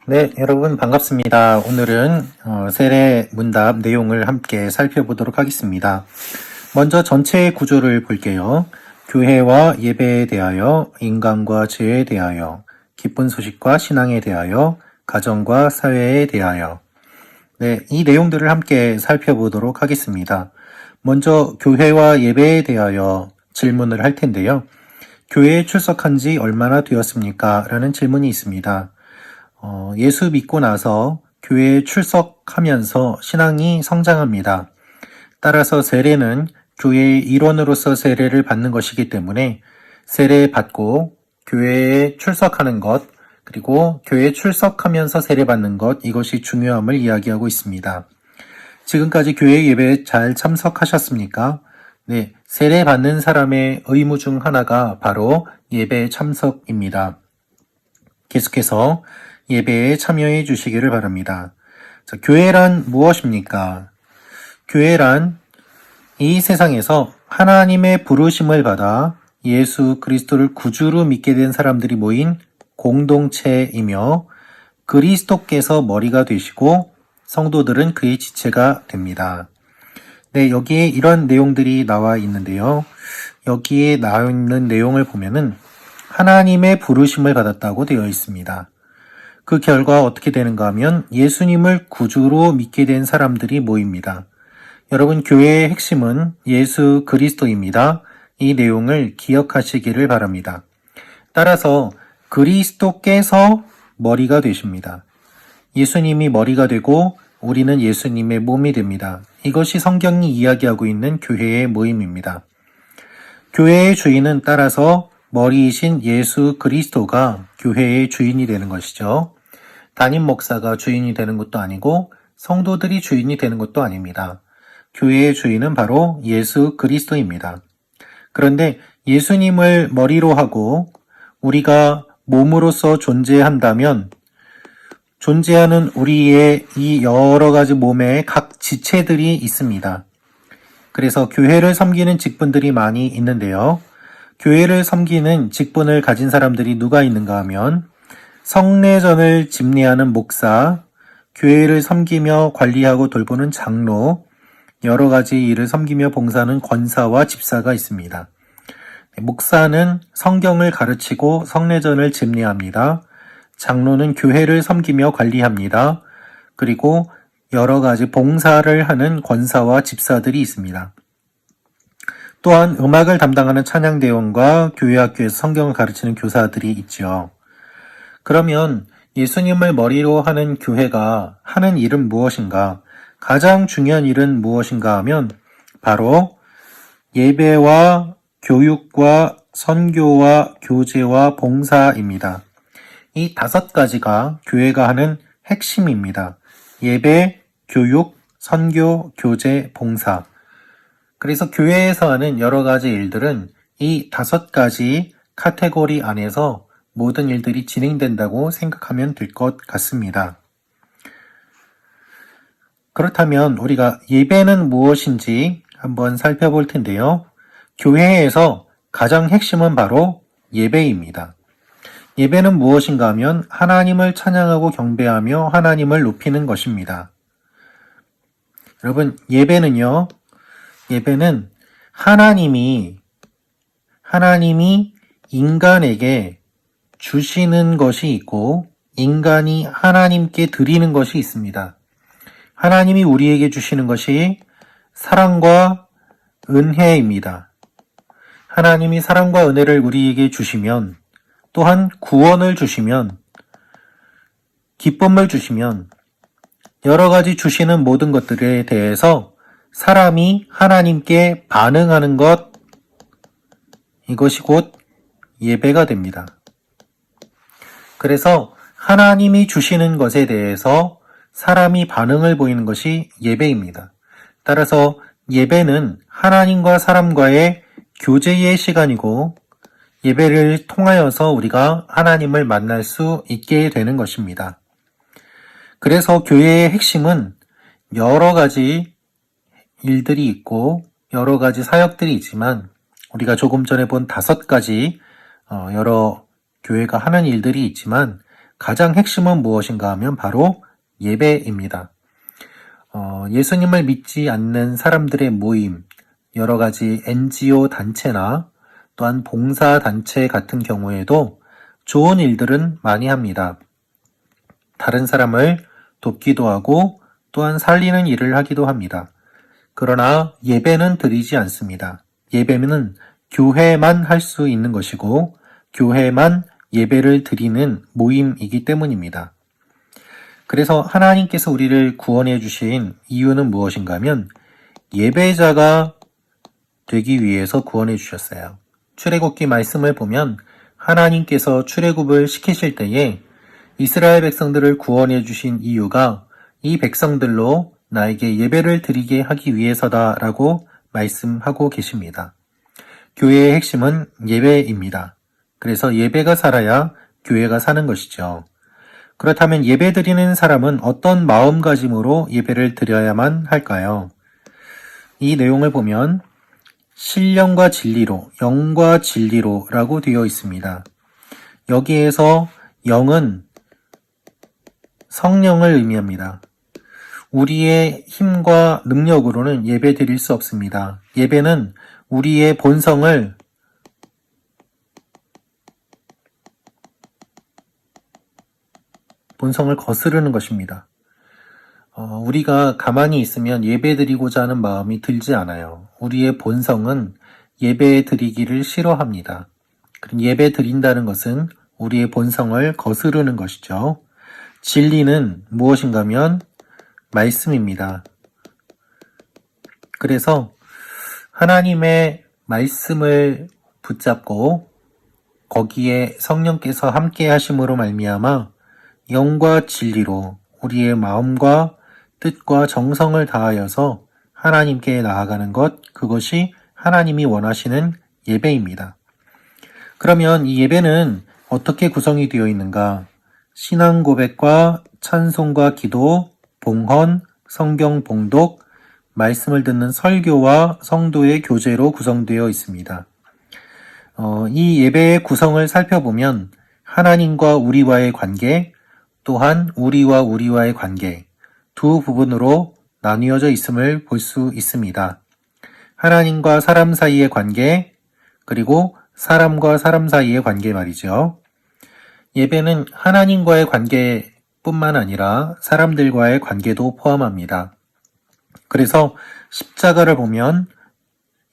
네, 여러분 반갑습니다. 오늘은 세례 문답 내용을 함께 살펴보도록 하겠습니다. 먼저 전체 구조를 볼게요. 교회와 예배에 대하여, 인간과 죄에 대하여, 기쁜 소식과 신앙에 대하여, 가정과 사회에 대하여. 네, 이 내용들을 함께 살펴보도록 하겠습니다. 먼저 교회와 예배에 대하여 질문을 할 텐데요. 교회에 출석한 지 얼마나 되었습니까? 라는 질문이 있습니다. 예수 믿고 나서 교회에 출석하면서 신앙이 성장합니다. 따라서 세례는 교회의 일원으로서 세례를 받는 것이기 때문에 세례 받고 교회에 출석하는 것, 그리고 교회에 출석하면서 세례 받는 것, 이것이 중요함을 이야기하고 있습니다. 지금까지 교회 예배에 잘 참석하셨습니까? 네, 세례 받는 사람의 의무 중 하나가 바로 예배 참석입니다. 계속해서 예배에 참여해 주시기를 바랍니다. 자, 교회란 무엇입니까? 교회란 이 세상에서 하나님의 부르심을 받아 예수 그리스도를 구주로 믿게 된 사람들이 모인 공동체이며 그리스도께서 머리가 되시고 성도들은 그의 지체가 됩니다. 네, 여기에 이런 내용들이 나와 있는데요. 여기에 나와 있는 내용을 보면은 하나님의 부르심을 받았다고 되어 있습니다. 그 결과 어떻게 되는가 하면 예수님을 구주로 믿게 된 사람들이 모입니다. 여러분, 교회의 핵심은 예수 그리스도입니다. 이 내용을 기억하시기를 바랍니다. 따라서 그리스도께서 머리가 되십니다. 예수님이 머리가 되고 우리는 예수님의 몸이 됩니다. 이것이 성경이 이야기하고 있는 교회의 모임입니다. 교회의 주인은 따라서 머리이신 예수 그리스도가 교회의 주인이 되는 것이죠. 담임 목사가 주인이 되는 것도 아니고 성도들이 주인이 되는 것도 아닙니다. 교회의 주인은 바로 예수 그리스도입니다. 그런데 예수님을 머리로 하고 우리가 몸으로서 존재한다면 존재하는 우리의 이 여러 가지 몸에 각 지체들이 있습니다. 그래서 교회를 섬기는 직분들이 많이 있는데요. 교회를 섬기는 직분을 가진 사람들이 누가 있는가 하면 성례전을 집례하는 목사, 교회를 섬기며 관리하고 돌보는 장로, 여러 가지 일을 섬기며 봉사하는 권사와 집사가 있습니다. 목사는 성경을 가르치고 성례전을 집례합니다. 장로는 교회를 섬기며 관리합니다. 그리고 여러 가지 봉사를 하는 권사와 집사들이 있습니다. 또한 음악을 담당하는 찬양대원과 교회학교에서 성경을 가르치는 교사들이 있죠. 그러면 예수님을 머리로 하는 교회가 하는 일은 무엇인가? 가장 중요한 일은 무엇인가 하면 바로 예배와 교육과 선교와 교제와 봉사입니다. 이 5가지가 교회가 하는 핵심입니다. 예배, 교육, 선교, 교제, 봉사. 그래서 교회에서 하는 여러 가지 일들은 이 5가지 카테고리 안에서 모든 일들이 진행된다고 생각하면 될 것 같습니다. 그렇다면 우리가 예배는 무엇인지 한번 살펴볼 텐데요. 교회에서 가장 핵심은 바로 예배입니다. 예배는 무엇인가 하면 하나님을 찬양하고 경배하며 하나님을 높이는 것입니다. 여러분, 예배는 하나님이 인간에게 주시는 것이 있고 인간이 하나님께 드리는 것이 있습니다. 하나님이 우리에게 주시는 것이 사랑과 은혜입니다. 하나님이 사랑과 은혜를 우리에게 주시면 또한 구원을 주시면 기쁨을 주시면 여러 가지 주시는 모든 것들에 대해서 사람이 하나님께 반응하는 것, 이것이 곧 예배가 됩니다. 그래서 하나님이 주시는 것에 대해서 사람이 반응을 보이는 것이 예배입니다. 따라서 예배는 하나님과 사람과의 교제의 시간이고 예배를 통하여서 우리가 하나님을 만날 수 있게 되는 것입니다. 그래서 교회의 핵심은 여러 가지 일들이 있고 여러 가지 사역들이 있지만 우리가 조금 전에 본 5가지 여러 교회가 하는 일들이 있지만 가장 핵심은 무엇인가 하면 바로 예배입니다. 예수님을 믿지 않는 사람들의 모임, 여러 가지 NGO 단체나 또한 봉사단체 같은 경우에도 좋은 일들은 많이 합니다. 다른 사람을 돕기도 하고 또한 살리는 일을 하기도 합니다. 그러나 예배는 드리지 않습니다. 예배는 교회만 할 수 있는 것이고 교회만 예배를 드리는 모임이기 때문입니다. 그래서 하나님께서 우리를 구원해 주신 이유는 무엇인가 하면 예배자가 되기 위해서 구원해 주셨어요. 출애굽기 말씀을 보면 하나님께서 출애굽을 시키실 때에 이스라엘 백성들을 구원해 주신 이유가 이 백성들로 나에게 예배를 드리게 하기 위해서다라고 말씀하고 계십니다. 교회의 핵심은 예배입니다. 그래서 예배가 살아야 교회가 사는 것이죠. 그렇다면 예배 드리는 사람은 어떤 마음가짐으로 예배를 드려야만 할까요? 이 내용을 보면 신령과 진리로, 영과 진리로라고 되어 있습니다. 여기에서 영은 성령을 의미합니다. 우리의 힘과 능력으로는 예배 드릴 수 없습니다. 예배는 우리의 본성을 거스르는 것입니다. 우리가 가만히 있으면 예배 드리고자 하는 마음이 들지 않아요. 우리의 본성은 예배 드리기를 싫어합니다. 예배 드린다는 것은 우리의 본성을 거스르는 것이죠. 진리는 무엇인가 하면 말씀입니다. 그래서 하나님의 말씀을 붙잡고 거기에 성령께서 함께 하심으로 말미암아 영과 진리로 우리의 마음과 뜻과 정성을 다하여서 하나님께 나아가는 것, 그것이 하나님이 원하시는 예배입니다. 그러면 이 예배는 어떻게 구성이 되어 있는가? 신앙 고백과 찬송과 기도, 봉헌, 성경 봉독, 말씀을 듣는 설교와 성도의 교제로 구성되어 있습니다. 이 예배의 구성을 살펴보면 하나님과 우리와의 관계, 또한 우리와 우리와의 관계, 두 부분으로 나뉘어져 있음을 볼 수 있습니다. 하나님과 사람 사이의 관계, 그리고 사람과 사람 사이의 관계 말이죠. 예배는 하나님과의 관계뿐만 아니라 사람들과의 관계도 포함합니다. 그래서 십자가를 보면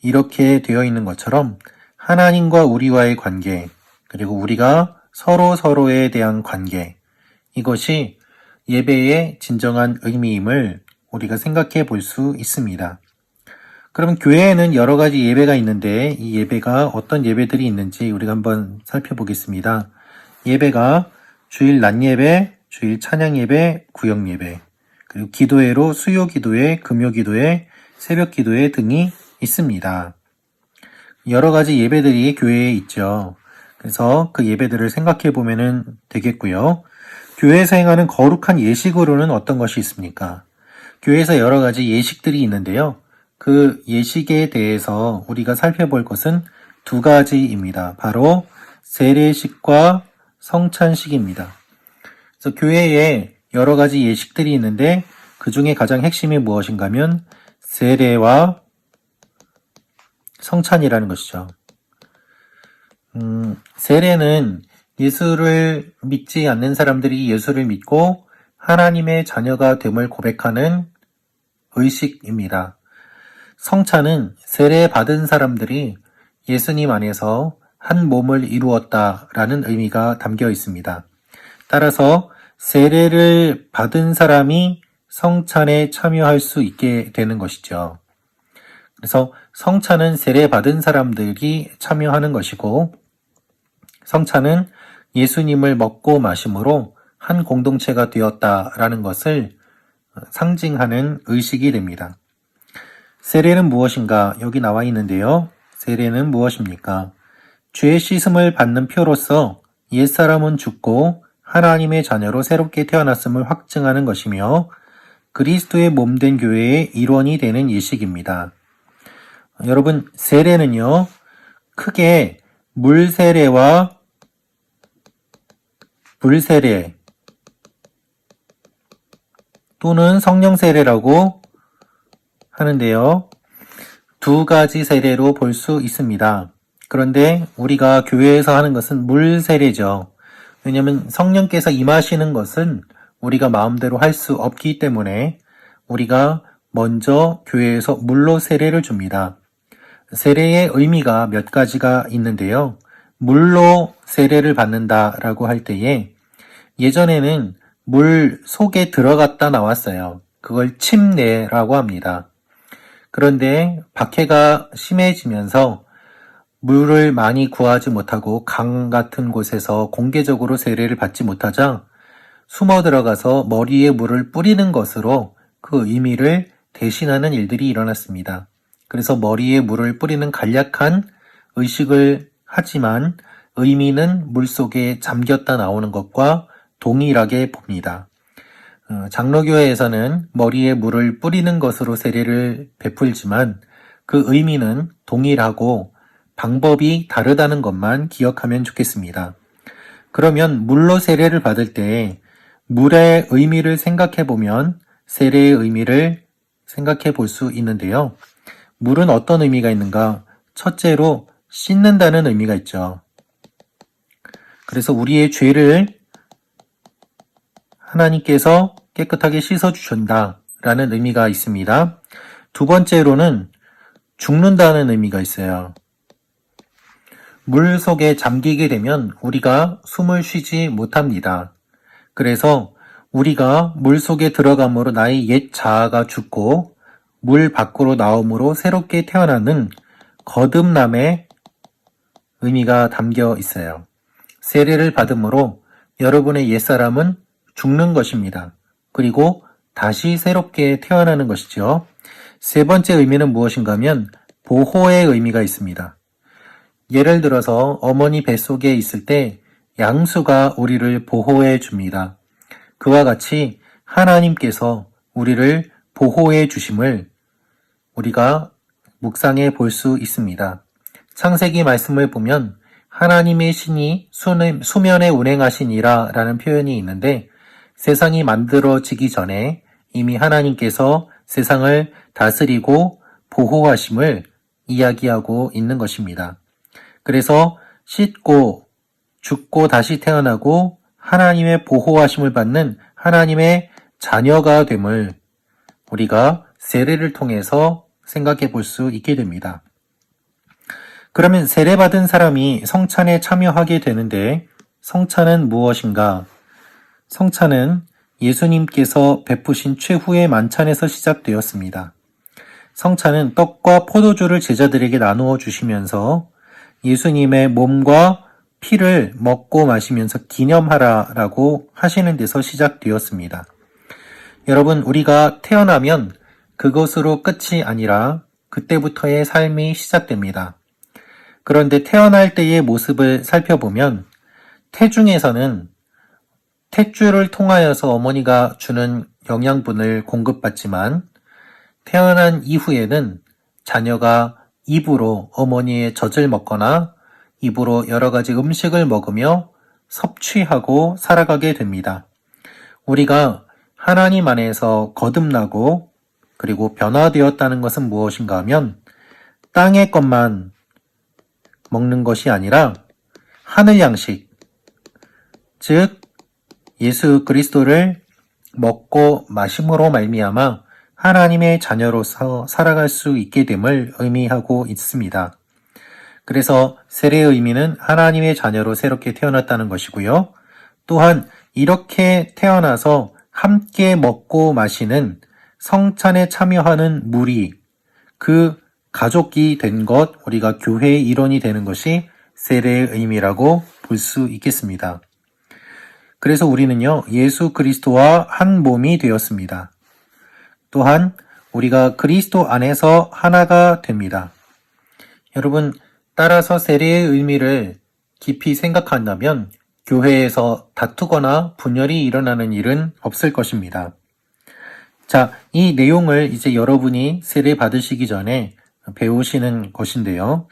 이렇게 되어 있는 것처럼 하나님과 우리와의 관계, 그리고 우리가 서로에 대한 관계, 이것이 예배의 진정한 의미임을 우리가 생각해 볼 수 있습니다. 그럼 교회에는 여러 가지 예배가 있는데 이 예배가 어떤 예배들이 있는지 우리가 한번 살펴보겠습니다. 예배가 주일 낮 예배, 주일 찬양 예배, 구역 예배, 그리고 기도회로 수요 기도회, 금요 기도회, 새벽 기도회 등이 있습니다. 여러 가지 예배들이 교회에 있죠. 그래서 그 예배들을 생각해 보면 되겠고요. 교회에서 행하는 거룩한 예식으로는 어떤 것이 있습니까? 교회에서 여러 가지 예식들이 있는데요. 그 예식에 대해서 우리가 살펴볼 것은 두 가지입니다. 바로 세례식과 성찬식입니다. 그래서 교회에 여러 가지 예식들이 있는데 그 중에 가장 핵심이 무엇인가 하면 세례와 성찬이라는 것이죠. 세례는 예수를 믿지 않는 사람들이 예수를 믿고 하나님의 자녀가 됨을 고백하는 의식입니다. 성찬은 세례 받은 사람들이 예수님 안에서 한 몸을 이루었다라는 의미가 담겨 있습니다. 따라서 세례를 받은 사람이 성찬에 참여할 수 있게 되는 것이죠. 그래서 성찬은 세례 받은 사람들이 참여하는 것이고 성찬은 예수님을 먹고 마심으로 한 공동체가 되었다라는 것을 상징하는 의식이 됩니다. 세례는 무엇인가? 여기 나와 있는데요. 세례는 무엇입니까? 죄 씻음을 받는 표로서 옛사람은 죽고 하나님의 자녀로 새롭게 태어났음을 확증하는 것이며 그리스도의 몸된 교회의 일원이 되는 예식입니다. 여러분, 세례는요, 크게 물세례와 불세례, 또는 성령 세례라고 하는데요. 두 가지 세례로 볼 수 있습니다. 그런데 우리가 교회에서 하는 것은 물 세례죠. 왜냐하면 성령께서 임하시는 것은 우리가 마음대로 할 수 없기 때문에 우리가 먼저 교회에서 물로 세례를 줍니다. 세례의 의미가 몇 가지가 있는데요. 물로 세례를 받는다라고 할 때에 예전에는 물 속에 들어갔다 나왔어요. 그걸 침례라고 합니다. 그런데 박해가 심해지면서 물을 많이 구하지 못하고 강 같은 곳에서 공개적으로 세례를 받지 못하자 숨어 들어가서 머리에 물을 뿌리는 것으로 그 의미를 대신하는 일들이 일어났습니다. 그래서 머리에 물을 뿌리는 간략한 의식을 하지만 의미는 물속에 잠겼다 나오는 것과 동일하게 봅니다. 장로교회에서는 머리에 물을 뿌리는 것으로 세례를 베풀지만 그 의미는 동일하고 방법이 다르다는 것만 기억하면 좋겠습니다. 그러면 물로 세례를 받을 때 물의 의미를 생각해 보면 세례의 의미를 생각해 볼 수 있는데요. 물은 어떤 의미가 있는가? 첫째로 씻는다는 의미가 있죠. 그래서 우리의 죄를 하나님께서 깨끗하게 씻어주신다라는 의미가 있습니다. 두 번째로는 죽는다는 의미가 있어요. 물 속에 잠기게 되면 우리가 숨을 쉬지 못합니다. 그래서 우리가 물 속에 들어감으로 나의 옛 자아가 죽고 물 밖으로 나옴으로 새롭게 태어나는 거듭남의 의미가 담겨 있어요. 세례를 받음으로 여러분의 옛사람은 죽는 것입니다. 그리고 다시 새롭게 태어나는 것이죠. 세 번째 의미는 무엇인가 하면 보호의 의미가 있습니다. 예를 들어서 어머니 뱃속에 있을 때 양수가 우리를 보호해 줍니다. 그와 같이 하나님께서 우리를 보호해 주심을 우리가 묵상해 볼 수 있습니다. 창세기 말씀을 보면 하나님의 신이 수면에 운행하시니라 라는 표현이 있는데 세상이 만들어지기 전에 이미 하나님께서 세상을 다스리고 보호하심을 이야기하고 있는 것입니다. 그래서 씻고 죽고 다시 태어나고 하나님의 보호하심을 받는 하나님의 자녀가 됨을 우리가 세례를 통해서 생각해 볼 수 있게 됩니다. 그러면 세례받은 사람이 성찬에 참여하게 되는데 성찬은 무엇인가? 성찬은 예수님께서 베푸신 최후의 만찬에서 시작되었습니다. 성찬은 떡과 포도주를 제자들에게 나누어 주시면서 예수님의 몸과 피를 먹고 마시면서 기념하라라고 하시는 데서 시작되었습니다. 여러분, 우리가 태어나면 그것으로 끝이 아니라 그때부터의 삶이 시작됩니다. 그런데 태어날 때의 모습을 살펴보면 태중에서는 탯줄을 통하여서 어머니가 주는 영양분을 공급받지만 태어난 이후에는 자녀가 입으로 어머니의 젖을 먹거나 입으로 여러 가지 음식을 먹으며 섭취하고 살아가게 됩니다. 우리가 하나님 안에서 거듭나고 그리고 변화되었다는 것은 무엇인가 하면 땅의 것만 먹는 것이 아니라 하늘 양식, 즉 예수 그리스도를 먹고 마심으로 말미암아 하나님의 자녀로서 살아갈 수 있게 됨을 의미하고 있습니다. 그래서 세례의 의미는 하나님의 자녀로 새롭게 태어났다는 것이고요. 또한 이렇게 태어나서 함께 먹고 마시는 성찬에 참여하는 무리, 그 가족이 된 것, 우리가 교회의 일원이 되는 것이 세례의 의미라고 볼 수 있겠습니다. 그래서 우리는요, 예수 그리스도와 한 몸이 되었습니다. 또한 우리가 그리스도 안에서 하나가 됩니다. 여러분, 따라서 세례의 의미를 깊이 생각한다면 교회에서 다투거나 분열이 일어나는 일은 없을 것입니다. 자, 이 내용을 이제 여러분이 세례 받으시기 전에 배우시는 것인데요.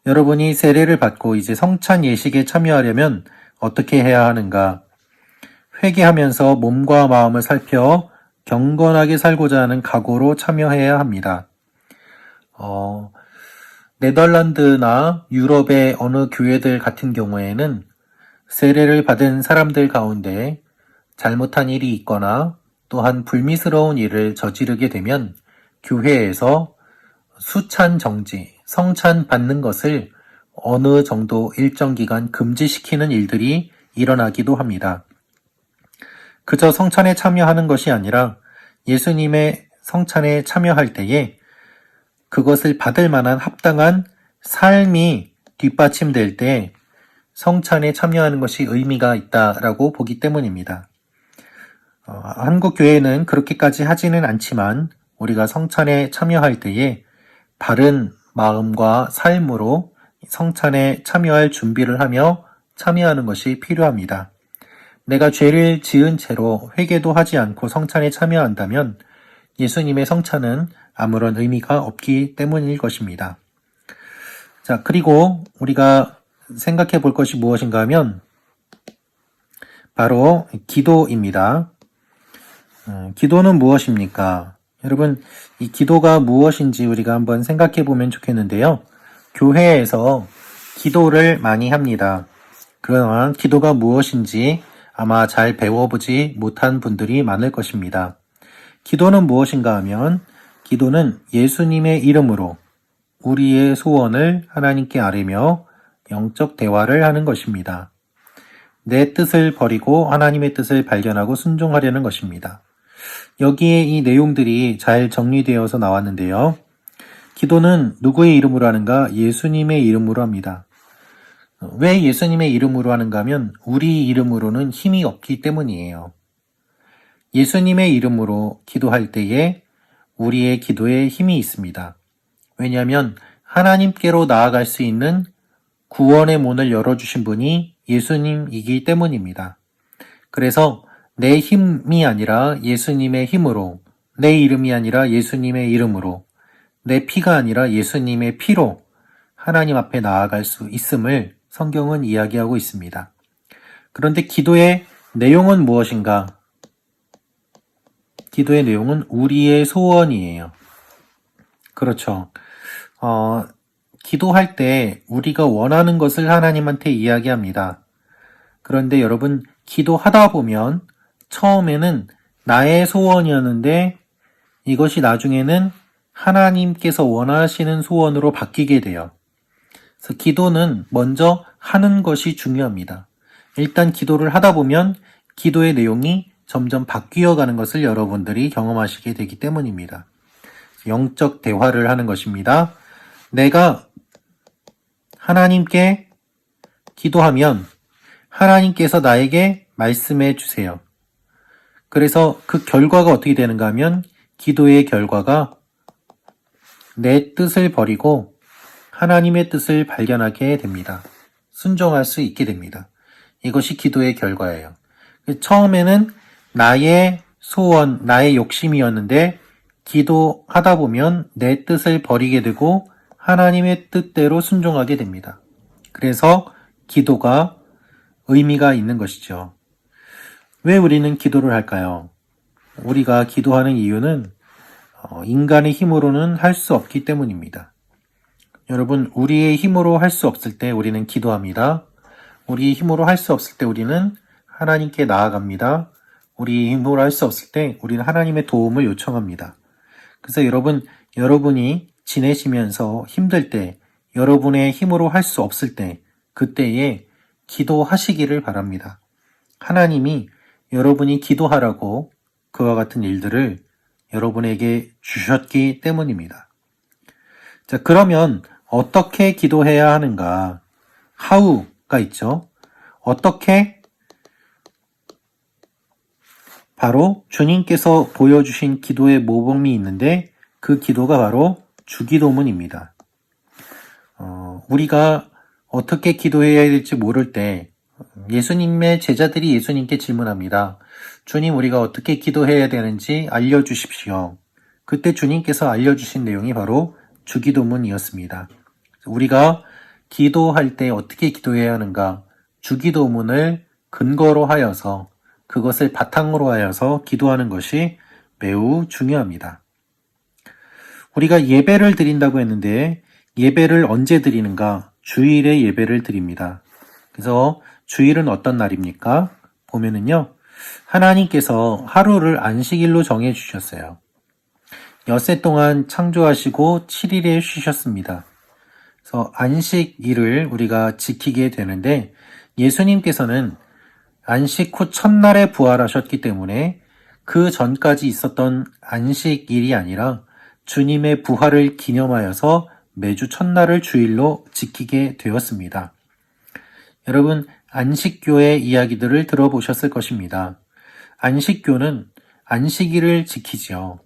여러분이 세례를 받고 이제 성찬 예식에 참여하려면 어떻게 해야 하는가? 회개하면서 몸과 마음을 살펴 경건하게 살고자 하는 각오로 참여해야 합니다. 네덜란드나 유럽의 어느 교회들 같은 경우에는 세례를 받은 사람들 가운데 잘못한 일이 있거나 또한 불미스러운 일을 저지르게 되면 교회에서 수찬 정지, 성찬 받는 것을 어느 정도 일정 기간 금지시키는 일들이 일어나기도 합니다. 그저 성찬에 참여하는 것이 아니라 예수님의 성찬에 참여할 때에 그것을 받을 만한 합당한 삶이 뒷받침될 때 성찬에 참여하는 것이 의미가 있다라고 보기 때문입니다. 한국 교회는 그렇게까지 하지는 않지만 우리가 성찬에 참여할 때에 바른 마음과 삶으로 성찬에 참여할 준비를 하며 참여하는 것이 필요합니다. 내가 죄를 지은 채로 회개도 하지 않고 성찬에 참여한다면 예수님의 성찬은 아무런 의미가 없기 때문일 것입니다. 자, 그리고 우리가 생각해 볼 것이 무엇인가 하면 바로 기도입니다. 기도는 무엇입니까? 여러분, 이 기도가 무엇인지 우리가 한번 생각해 보면 좋겠는데요. 교회에서 기도를 많이 합니다. 그러나 기도가 무엇인지 아마 잘 배워보지 못한 분들이 많을 것입니다. 기도는 무엇인가 하면 기도는 예수님의 이름으로 우리의 소원을 하나님께 아뢰며 영적 대화를 하는 것입니다. 내 뜻을 버리고 하나님의 뜻을 발견하고 순종하려는 것입니다. 여기에 이 내용들이 잘 정리되어서 나왔는데요. 기도는 누구의 이름으로 하는가? 예수님의 이름으로 합니다. 왜 예수님의 이름으로 하는가 하면 우리 이름으로는 힘이 없기 때문이에요. 예수님의 이름으로 기도할 때에 우리의 기도에 힘이 있습니다. 왜냐하면 하나님께로 나아갈 수 있는 구원의 문을 열어주신 분이 예수님이기 때문입니다. 그래서 내 힘이 아니라 예수님의 힘으로, 내 이름이 아니라 예수님의 이름으로, 내 피가 아니라 예수님의 피로 하나님 앞에 나아갈 수 있음을 성경은 이야기하고 있습니다. 그런데 기도의 내용은 무엇인가? 기도의 내용은 우리의 소원이에요. 그렇죠. 기도할 때 우리가 원하는 것을 하나님한테 이야기합니다. 그런데 여러분, 기도하다 보면 처음에는 나의 소원이었는데 이것이 나중에는 하나님께서 원하시는 소원으로 바뀌게 돼요. 그래서 기도는 먼저 하는 것이 중요합니다. 일단 기도를 하다 보면 기도의 내용이 점점 바뀌어가는 것을 여러분들이 경험하시게 되기 때문입니다. 영적 대화를 하는 것입니다. 내가 하나님께 기도하면 하나님께서 나에게 말씀해 주세요. 그래서 그 결과가 어떻게 되는가 하면 기도의 결과가 내 뜻을 버리고 하나님의 뜻을 발견하게 됩니다. 순종할 수 있게 됩니다. 이것이 기도의 결과예요. 처음에는 나의 소원, 나의 욕심이었는데 기도하다 보면 내 뜻을 버리게 되고 하나님의 뜻대로 순종하게 됩니다. 그래서 기도가 의미가 있는 것이죠. 왜 우리는 기도를 할까요? 우리가 기도하는 이유는 인간의 힘으로는 할 수 없기 때문입니다. 여러분, 우리의 힘으로 할 수 없을 때 우리는 기도합니다. 우리의 힘으로 할 수 없을 때 우리는 하나님께 나아갑니다. 우리의 힘으로 할 수 없을 때 우리는 하나님의 도움을 요청합니다. 그래서 여러분이 지내시면서 힘들 때, 여러분의 힘으로 할 수 없을 때, 그때에 기도하시기를 바랍니다. 하나님이 여러분이 기도하라고 그와 같은 일들을 여러분에게 주셨기 때문입니다. 자, 그러면 어떻게 기도해야 하는가? how가 있죠. 어떻게? 바로 주님께서 보여주신 기도의 모범이 있는데 그 기도가 바로 주기도문입니다. 우리가 어떻게 기도해야 될지 모를 때 예수님의 제자들이 예수님께 질문합니다. 주님, 우리가 어떻게 기도해야 되는지 알려주십시오. 그때 주님께서 알려주신 내용이 바로 주기도문이었습니다. 우리가 기도할 때 어떻게 기도해야 하는가? 주기도문을 근거로 하여서 그것을 바탕으로 하여서 기도하는 것이 매우 중요합니다. 우리가 예배를 드린다고 했는데 예배를 언제 드리는가? 주일에 예배를 드립니다. 그래서 주일은 어떤 날입니까? 보면은요. 하나님께서 하루를 안식일로 정해 주셨어요. 엿새 동안 창조하시고 7일에 쉬셨습니다. 그래서 안식일을 우리가 지키게 되는데 예수님께서는 안식 후 첫날에 부활하셨기 때문에 그 전까지 있었던 안식일이 아니라 주님의 부활을 기념하여서 매주 첫날을 주일로 지키게 되었습니다. 여러분, 안식교의 이야기들을 들어보셨을 것입니다. 안식교는 안식일을 지키지요.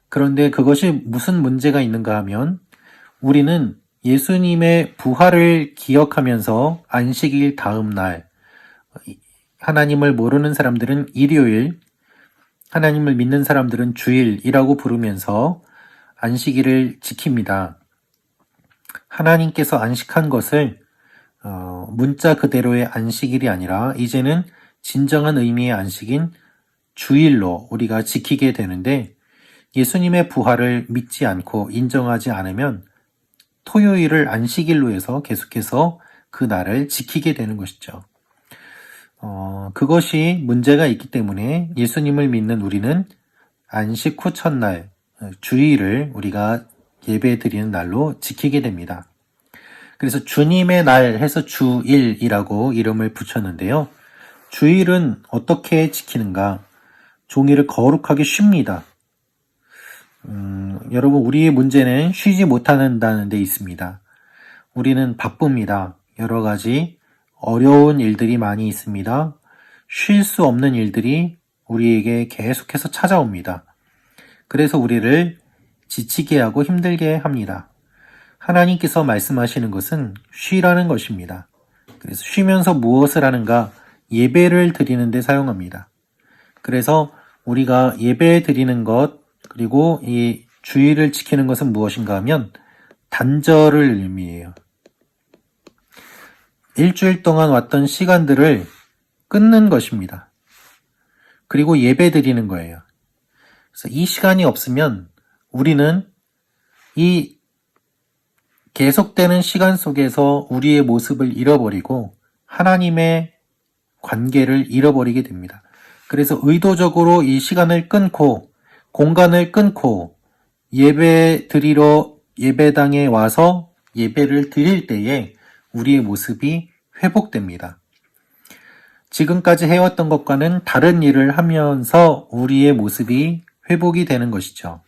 그런데 그것이 무슨 문제가 있는가 하면 우리는 예수님의 부활을 기억하면서 안식일 다음 날, 하나님을 모르는 사람들은 일요일, 하나님을 믿는 사람들은 주일이라고 부르면서 안식일을 지킵니다. 하나님께서 안식한 것을 문자 그대로의 안식일이 아니라 이제는 진정한 의미의 안식인 주일로 우리가 지키게 되는데 예수님의 부활을 믿지 않고 인정하지 않으면 토요일을 안식일로 해서 계속해서 그 날을 지키게 되는 것이죠. 그것이 문제가 있기 때문에 예수님을 믿는 우리는 안식 후 첫날, 주일을 우리가 예배 드리는 날로 지키게 됩니다. 그래서 주님의 날 해서 주일이라고 이름을 붙였는데요. 주일은 어떻게 지키는가? 종일을 거룩하게 쉽니다. 여러분, 우리의 문제는 쉬지 못한다는 데 있습니다. 우리는 바쁩니다. 여러 가지 어려운 일들이 많이 있습니다. 쉴 수 없는 일들이 우리에게 계속해서 찾아옵니다. 그래서 우리를 지치게 하고 힘들게 합니다. 하나님께서 말씀하시는 것은 쉬라는 것입니다. 그래서 쉬면서 무엇을 하는가? 예배를 드리는 데 사용합니다. 그래서 우리가 예배 드리는 것, 그리고 이 주일을 지키는 것은 무엇인가 하면 단절을 의미해요. 일주일 동안 왔던 시간들을 끊는 것입니다. 그리고 예배 드리는 거예요. 그래서 이 시간이 없으면 우리는 이 계속되는 시간 속에서 우리의 모습을 잃어버리고 하나님의 관계를 잃어버리게 됩니다. 그래서 의도적으로 이 시간을 끊고 공간을 끊고 예배 드리러 예배당에 와서 예배를 드릴 때에 우리의 모습이 회복됩니다. 지금까지 해왔던 것과는 다른 일을 하면서 우리의 모습이 회복이 되는 것이죠.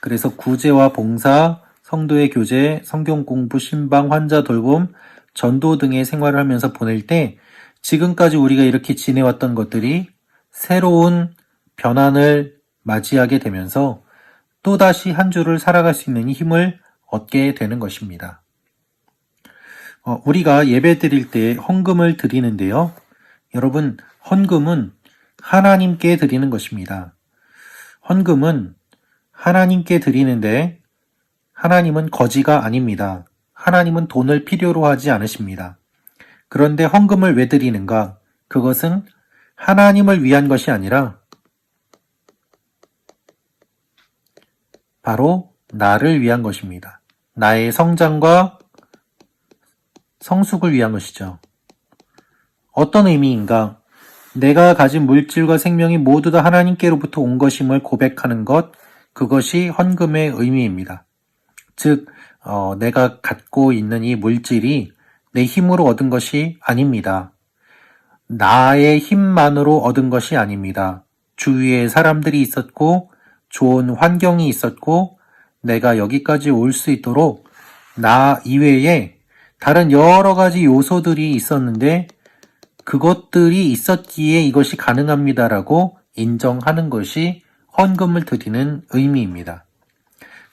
그래서 구제와 봉사, 성도의 교제, 성경 공부, 신방, 환자 돌봄, 전도 등의 생활을 하면서 보낼 때 지금까지 우리가 이렇게 지내왔던 것들이 새로운 변환을 맞이하게 되면서 또다시 한 주를 살아갈 수 있는 힘을 얻게 되는 것입니다. 우리가 예배 드릴 때 헌금을 드리는데요. 여러분, 헌금은 하나님께 드리는 것입니다. 헌금은 하나님께 드리는데 하나님은 거지가 아닙니다. 하나님은 돈을 필요로 하지 않으십니다. 그런데 헌금을 왜 드리는가? 그것은 하나님을 위한 것이 아니라 바로 나를 위한 것입니다. 나의 성장과 성숙을 위한 것이죠. 어떤 의미인가? 내가 가진 물질과 생명이 모두 다 하나님께로부터 온 것임을 고백하는 것, 그것이 헌금의 의미입니다. 즉, 내가 갖고 있는 이 물질이 내 힘으로 얻은 것이 아닙니다. 나의 힘만으로 얻은 것이 아닙니다. 주위에 사람들이 있었고, 좋은 환경이 있었고, 내가 여기까지 올 수 있도록 나 이외에 다른 여러 가지 요소들이 있었는데 그것들이 있었기에 이것이 가능합니다라고 인정하는 것이 헌금을 드리는 의미입니다.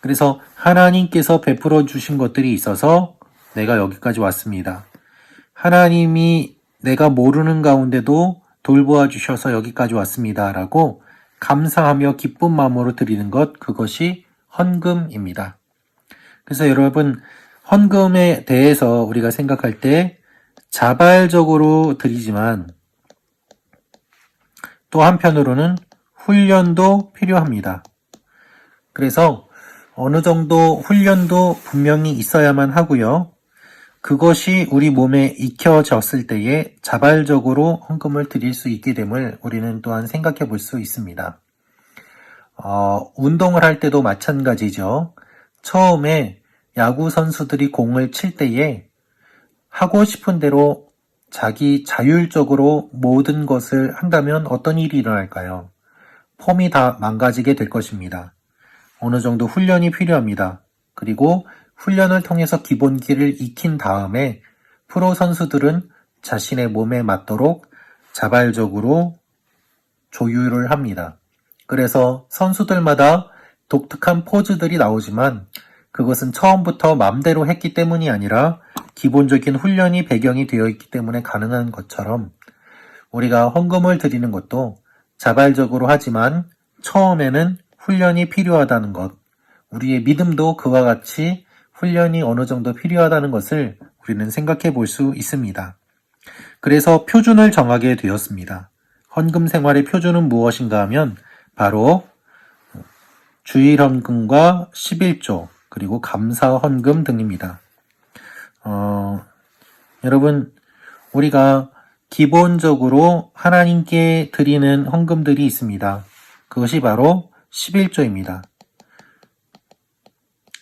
그래서 하나님께서 베풀어 주신 것들이 있어서 내가 여기까지 왔습니다. 하나님이 내가 모르는 가운데도 돌보아 주셔서 여기까지 왔습니다라고 감사하며 기쁜 마음으로 드리는 것, 그것이 헌금입니다. 그래서 여러분, 헌금에 대해서 우리가 생각할 때 자발적으로 드리지만 또 한편으로는 훈련도 필요합니다. 그래서 어느 정도 훈련도 분명히 있어야만 하고요. 그것이 우리 몸에 익혀졌을 때에 자발적으로 헌금을 드릴 수 있게 됨을 우리는 또한 생각해 볼 수 있습니다. 운동을 할 때도 마찬가지죠. 처음에 야구 선수들이 공을 칠 때에 하고 싶은 대로 자기 자율적으로 모든 것을 한다면 어떤 일이 일어날까요? 폼이 다 망가지게 될 것입니다. 어느 정도 훈련이 필요합니다. 그리고 훈련을 통해서 기본기를 익힌 다음에 프로 선수들은 자신의 몸에 맞도록 자발적으로 조율을 합니다. 그래서 선수들마다 독특한 포즈들이 나오지만 그것은 처음부터 맘대로 했기 때문이 아니라 기본적인 훈련이 배경이 되어 있기 때문에 가능한 것처럼 우리가 헌금을 드리는 것도 자발적으로 하지만 처음에는 훈련이 필요하다는 것, 우리의 믿음도 그와 같이 훈련이 어느 정도 필요하다는 것을 우리는 생각해 볼 수 있습니다. 그래서 표준을 정하게 되었습니다. 헌금 생활의 표준은 무엇인가 하면 바로 주일 헌금과 11조 그리고 감사 헌금 등입니다. 여러분 우리가 기본적으로 하나님께 드리는 헌금들이 있습니다. 그것이 바로 11조입니다.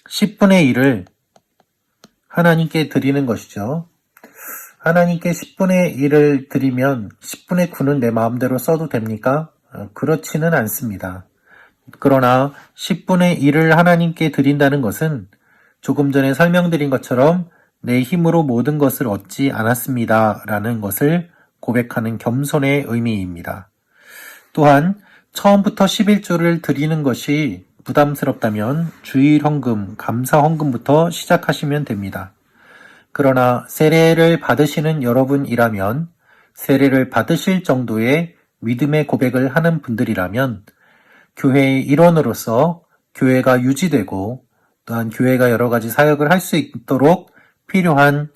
10분의 1을 하나님께 드리는 것이죠. 하나님께 10분의 1을 드리면 10분의 9는 내 마음대로 써도 됩니까? 그렇지는 않습니다. 그러나 10분의 1을 하나님께 드린다는 것은 조금 전에 설명드린 것처럼 내 힘으로 모든 것을 얻지 않았습니다. 라는 것을 고백하는 겸손의 의미입니다. 또한 처음부터 11조를 드리는 것이 부담스럽다면 주일 헌금, 감사 헌금부터 시작하시면 됩니다. 그러나 세례를 받으시는 여러분이라면 세례를 받으실 정도의 믿음의 고백을 하는 분들이라면 교회의 일원으로서 교회가 유지되고 또한 교회가 여러 가지 사역을 할 수 있도록 필요한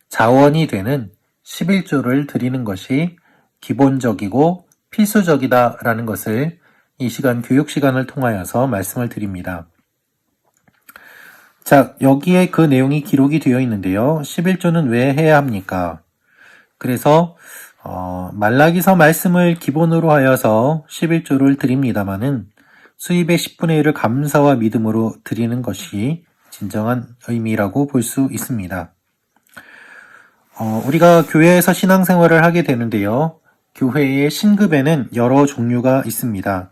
자원이 되는 11조를 드리는 것이 기본적이고 필수적이다라는 것을 이 시간 교육 시간을 통하여서 말씀을 드립니다. 자, 여기에 그 내용이 기록이 되어 있는데요. 11조는 왜 해야 합니까? 그래서 말라기서 말씀을 기본으로 하여서 11조를 드립니다마는 수입의 10분의 1을 감사와 믿음으로 드리는 것이 진정한 의미라고 볼 수 있습니다. 우리가 교회에서 신앙생활을 하게 되는데요. 교회의 신급에는 여러 종류가 있습니다.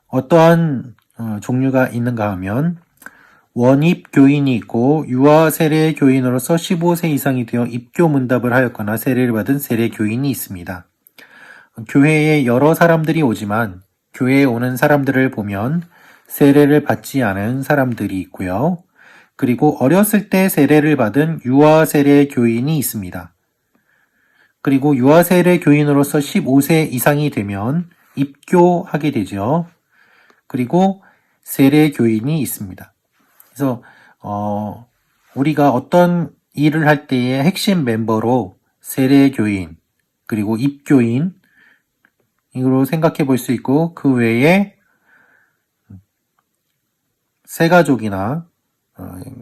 어떠한 종류가 있는가 하면 원입 교인이 있고 유아 세례 교인으로서 15세 이상이 되어 입교 문답을 하였거나 세례를 받은 세례 교인이 있습니다. 교회에 여러 사람들이 오지만 교회에 오는 사람들을 보면 세례를 받지 않은 사람들이 있고요. 그리고 어렸을 때 세례를 받은 유아 세례 교인이 있습니다. 그리고 유아 세례 교인으로서 15세 이상이 되면 입교하게 되죠. 그리고 세례 교인이 있습니다. 그래서 우리가 어떤 일을 할 때의 핵심 멤버로 세례 교인 그리고 입교인 이로 생각해 볼 수 있고 그 외에 새가족이나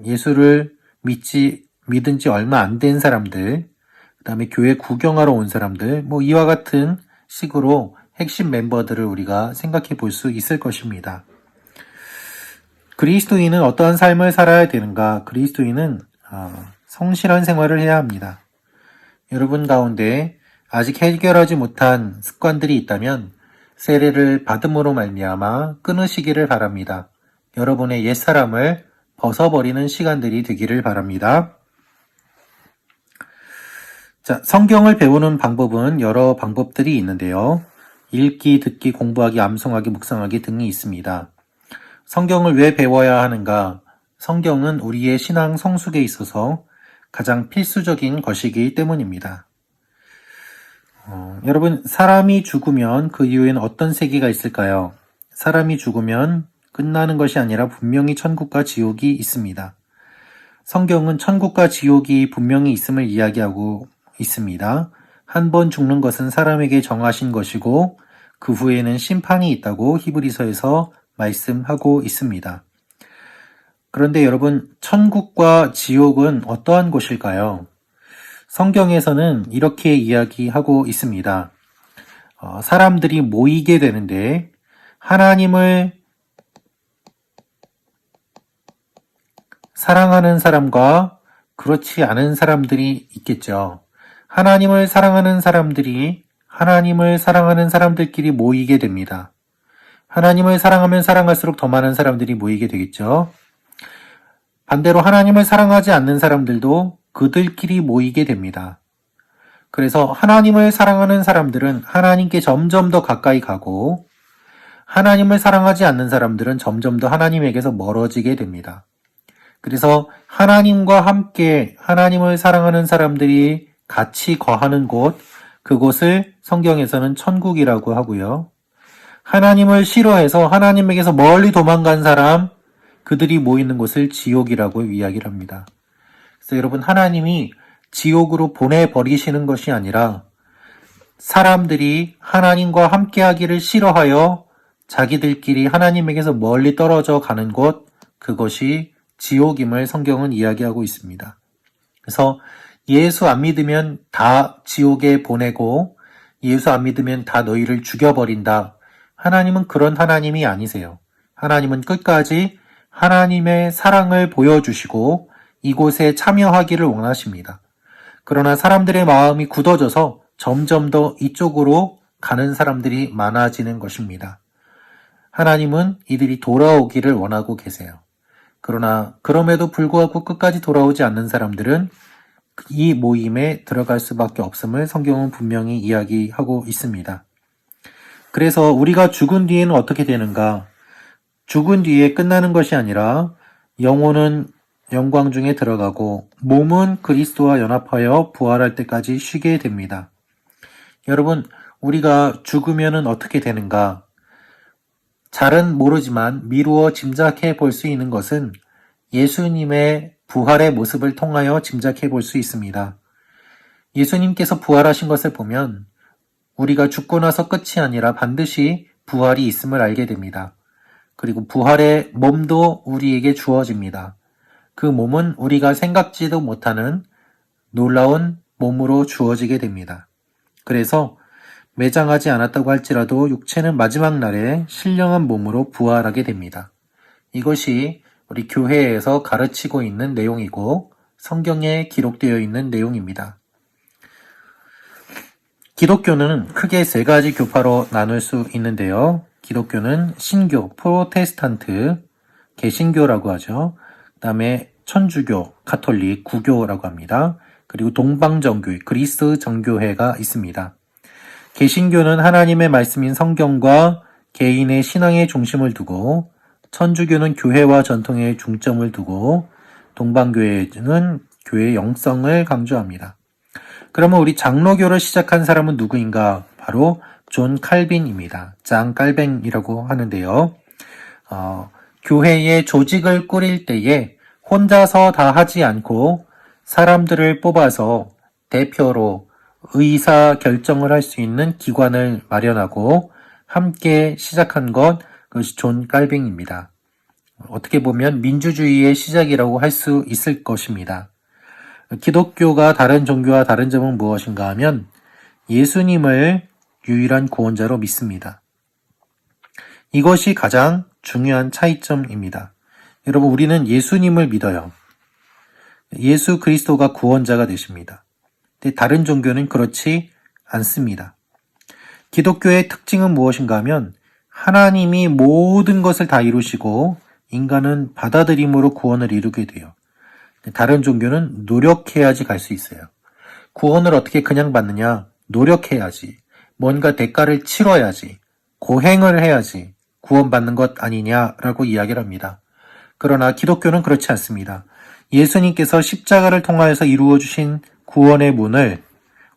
예수를 믿은 지 얼마 안 된 사람들, 그 다음에 교회 구경하러 온 사람들, 이와 같은 식으로 핵심 멤버들을 우리가 생각해 볼 수 있을 것입니다. 그리스도인은 어떠한 삶을 살아야 되는가? 그리스도인은 성실한 생활을 해야 합니다. 여러분 가운데 아직 해결하지 못한 습관들이 있다면 세례를 받음으로 말미암아 끊으시기를 바랍니다. 여러분의 옛사람을 벗어버리는 시간들이 되기를 바랍니다. 자, 성경을 배우는 방법은 여러 방법들이 있는데요. 읽기, 듣기, 공부하기, 암송하기, 묵상하기 등이 있습니다. 성경을 왜 배워야 하는가? 성경은 우리의 신앙 성숙에 있어서 가장 필수적인 것이기 때문입니다. 여러분, 사람이 죽으면 그 이후에는 어떤 세계가 있을까요? 사람이 죽으면 끝나는 것이 아니라 분명히 천국과 지옥이 있습니다. 성경은 천국과 지옥이 분명히 있음을 이야기하고 있습니다. 한 번 죽는 것은 사람에게 정하신 것이고 그 후에는 심판이 있다고 히브리서에서 말씀하고 있습니다. 그런데 여러분, 천국과 지옥은 어떠한 곳일까요? 성경에서는 이렇게 이야기하고 있습니다. 사람들이 모이게 되는데 하나님을 사랑하는 사람과 그렇지 않은 사람들이 있겠죠. 하나님을 사랑하는 사람들끼리 모이게 됩니다. 하나님을 사랑하면 사랑할수록 더 많은 사람들이 모이게 되겠죠. 반대로 하나님을 사랑하지 않는 사람들도 그들끼리 모이게 됩니다. 그래서 하나님을 사랑하는 사람들은 하나님께 점점 더 가까이 가고 하나님을 사랑하지 않는 사람들은 점점 더 하나님에게서 멀어지게 됩니다. 그래서 하나님과 함께 하나님을 사랑하는 사람들이 같이 거하는 곳, 그곳을 성경에서는 천국이라고 하고요. 하나님을 싫어해서 하나님에게서 멀리 도망간 사람, 그들이 모이는 곳을 지옥이라고 이야기를 합니다. 그래서 여러분, 하나님이 지옥으로 보내버리시는 것이 아니라 사람들이 하나님과 함께하기를 싫어하여 자기들끼리 하나님에게서 멀리 떨어져 가는 곳, 그것이 지옥임을 성경은 이야기하고 있습니다. 그래서 예수 안 믿으면 다 지옥에 보내고 예수 안 믿으면 다 너희를 죽여버린다. 하나님은 그런 하나님이 아니세요. 하나님은 끝까지 하나님의 사랑을 보여주시고 이곳에 참여하기를 원하십니다. 그러나 사람들의 마음이 굳어져서 점점 더 이쪽으로 가는 사람들이 많아지는 것입니다. 하나님은 이들이 돌아오기를 원하고 계세요. 그러나 그럼에도 불구하고 끝까지 돌아오지 않는 사람들은 이 모임에 들어갈 수밖에 없음을 성경은 분명히 이야기하고 있습니다. 그래서 우리가 죽은 뒤에는 어떻게 되는가? 죽은 뒤에 끝나는 것이 아니라 영혼은 영광 중에 들어가고 몸은 그리스도와 연합하여 부활할 때까지 쉬게 됩니다. 여러분, 우리가 죽으면 어떻게 되는가? 잘은 모르지만 미루어 짐작해 볼 수 있는 것은 예수님의 부활의 모습을 통하여 짐작해 볼 수 있습니다. 예수님께서 부활하신 것을 보면 우리가 죽고 나서 끝이 아니라 반드시 부활이 있음을 알게 됩니다. 그리고 부활의 몸도 우리에게 주어집니다. 그 몸은 우리가 생각지도 못하는 놀라운 몸으로 주어지게 됩니다. 그래서 매장하지 않았다고 할지라도 육체는 마지막 날에 신령한 몸으로 부활하게 됩니다. 이것이 우리 교회에서 가르치고 있는 내용이고 성경에 기록되어 있는 내용입니다. 기독교는 크게 세 가지 교파로 나눌 수 있는데요. 기독교는 신교, 프로테스탄트, 개신교라고 하죠. 그 다음에 천주교, 가톨릭, 구교라고 합니다. 그리고 동방정교회, 그리스 정교회가 있습니다. 개신교는 하나님의 말씀인 성경과 개인의 신앙의 중심을 두고, 천주교는 교회와 전통에 중점을 두고, 동방교회는 교회의 영성을 강조합니다. 그러면 우리 장로교를 시작한 사람은 누구인가? 바로 존 칼빈입니다. 장 칼뱅이라고 하는데요. 교회의 조직을 꾸릴 때에 혼자서 다 하지 않고 사람들을 뽑아서 대표로 의사 결정을 할 수 있는 기관을 마련하고 함께 시작한 것, 그것이 존 칼뱅입니다. 어떻게 보면 민주주의의 시작이라고 할 수 있을 것입니다. 기독교가 다른 종교와 다른 점은 무엇인가 하면 예수님을 유일한 구원자로 믿습니다. 이것이 가장 중요한 차이점입니다. 여러분, 우리는 예수님을 믿어요. 예수 그리스도가 구원자가 되십니다. 근데 다른 종교는 그렇지 않습니다. 기독교의 특징은 무엇인가 하면 하나님이 모든 것을 다 이루시고 인간은 받아들임으로 구원을 이루게 돼요. 다른 종교는 노력해야지 갈 수 있어요. 구원을 어떻게 그냥 받느냐? 노력해야지. 뭔가 대가를 치러야지. 고행을 해야지. 구원받는 것 아니냐라고 이야기를 합니다. 그러나 기독교는 그렇지 않습니다. 예수님께서 십자가를 통하여서 이루어주신 구원의 문을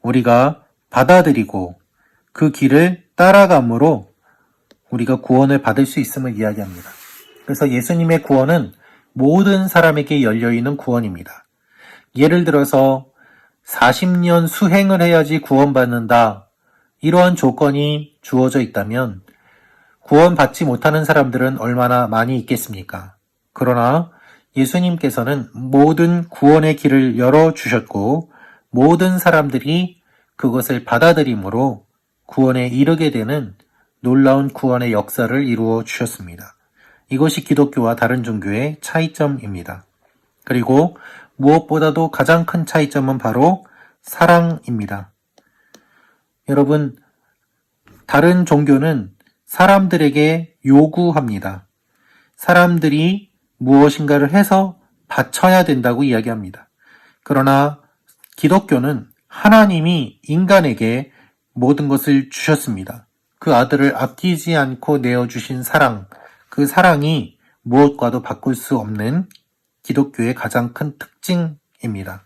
우리가 받아들이고 그 길을 따라감으로 우리가 구원을 받을 수 있음을 이야기합니다. 그래서 예수님의 구원은 모든 사람에게 열려있는 구원입니다. 예를 들어서 40년 수행을 해야지 구원받는다. 이러한 조건이 주어져 있다면 구원받지 못하는 사람들은 얼마나 많이 있겠습니까? 그러나 예수님께서는 모든 구원의 길을 열어주셨고 모든 사람들이 그것을 받아들임으로 구원에 이르게 되는 놀라운 구원의 역사를 이루어 주셨습니다. 이것이 기독교와 다른 종교의 차이점입니다. 그리고 무엇보다도 가장 큰 차이점은 바로 사랑입니다. 여러분, 다른 종교는 사람들에게 요구합니다. 사람들이 무엇인가를 해서 바쳐야 된다고 이야기합니다. 그러나 기독교는 하나님이 인간에게 모든 것을 주셨습니다. 그 아들을 아끼지 않고 내어주신 사랑, 그 사랑이 무엇과도 바꿀 수 없는 기독교의 가장 큰 특징입니다.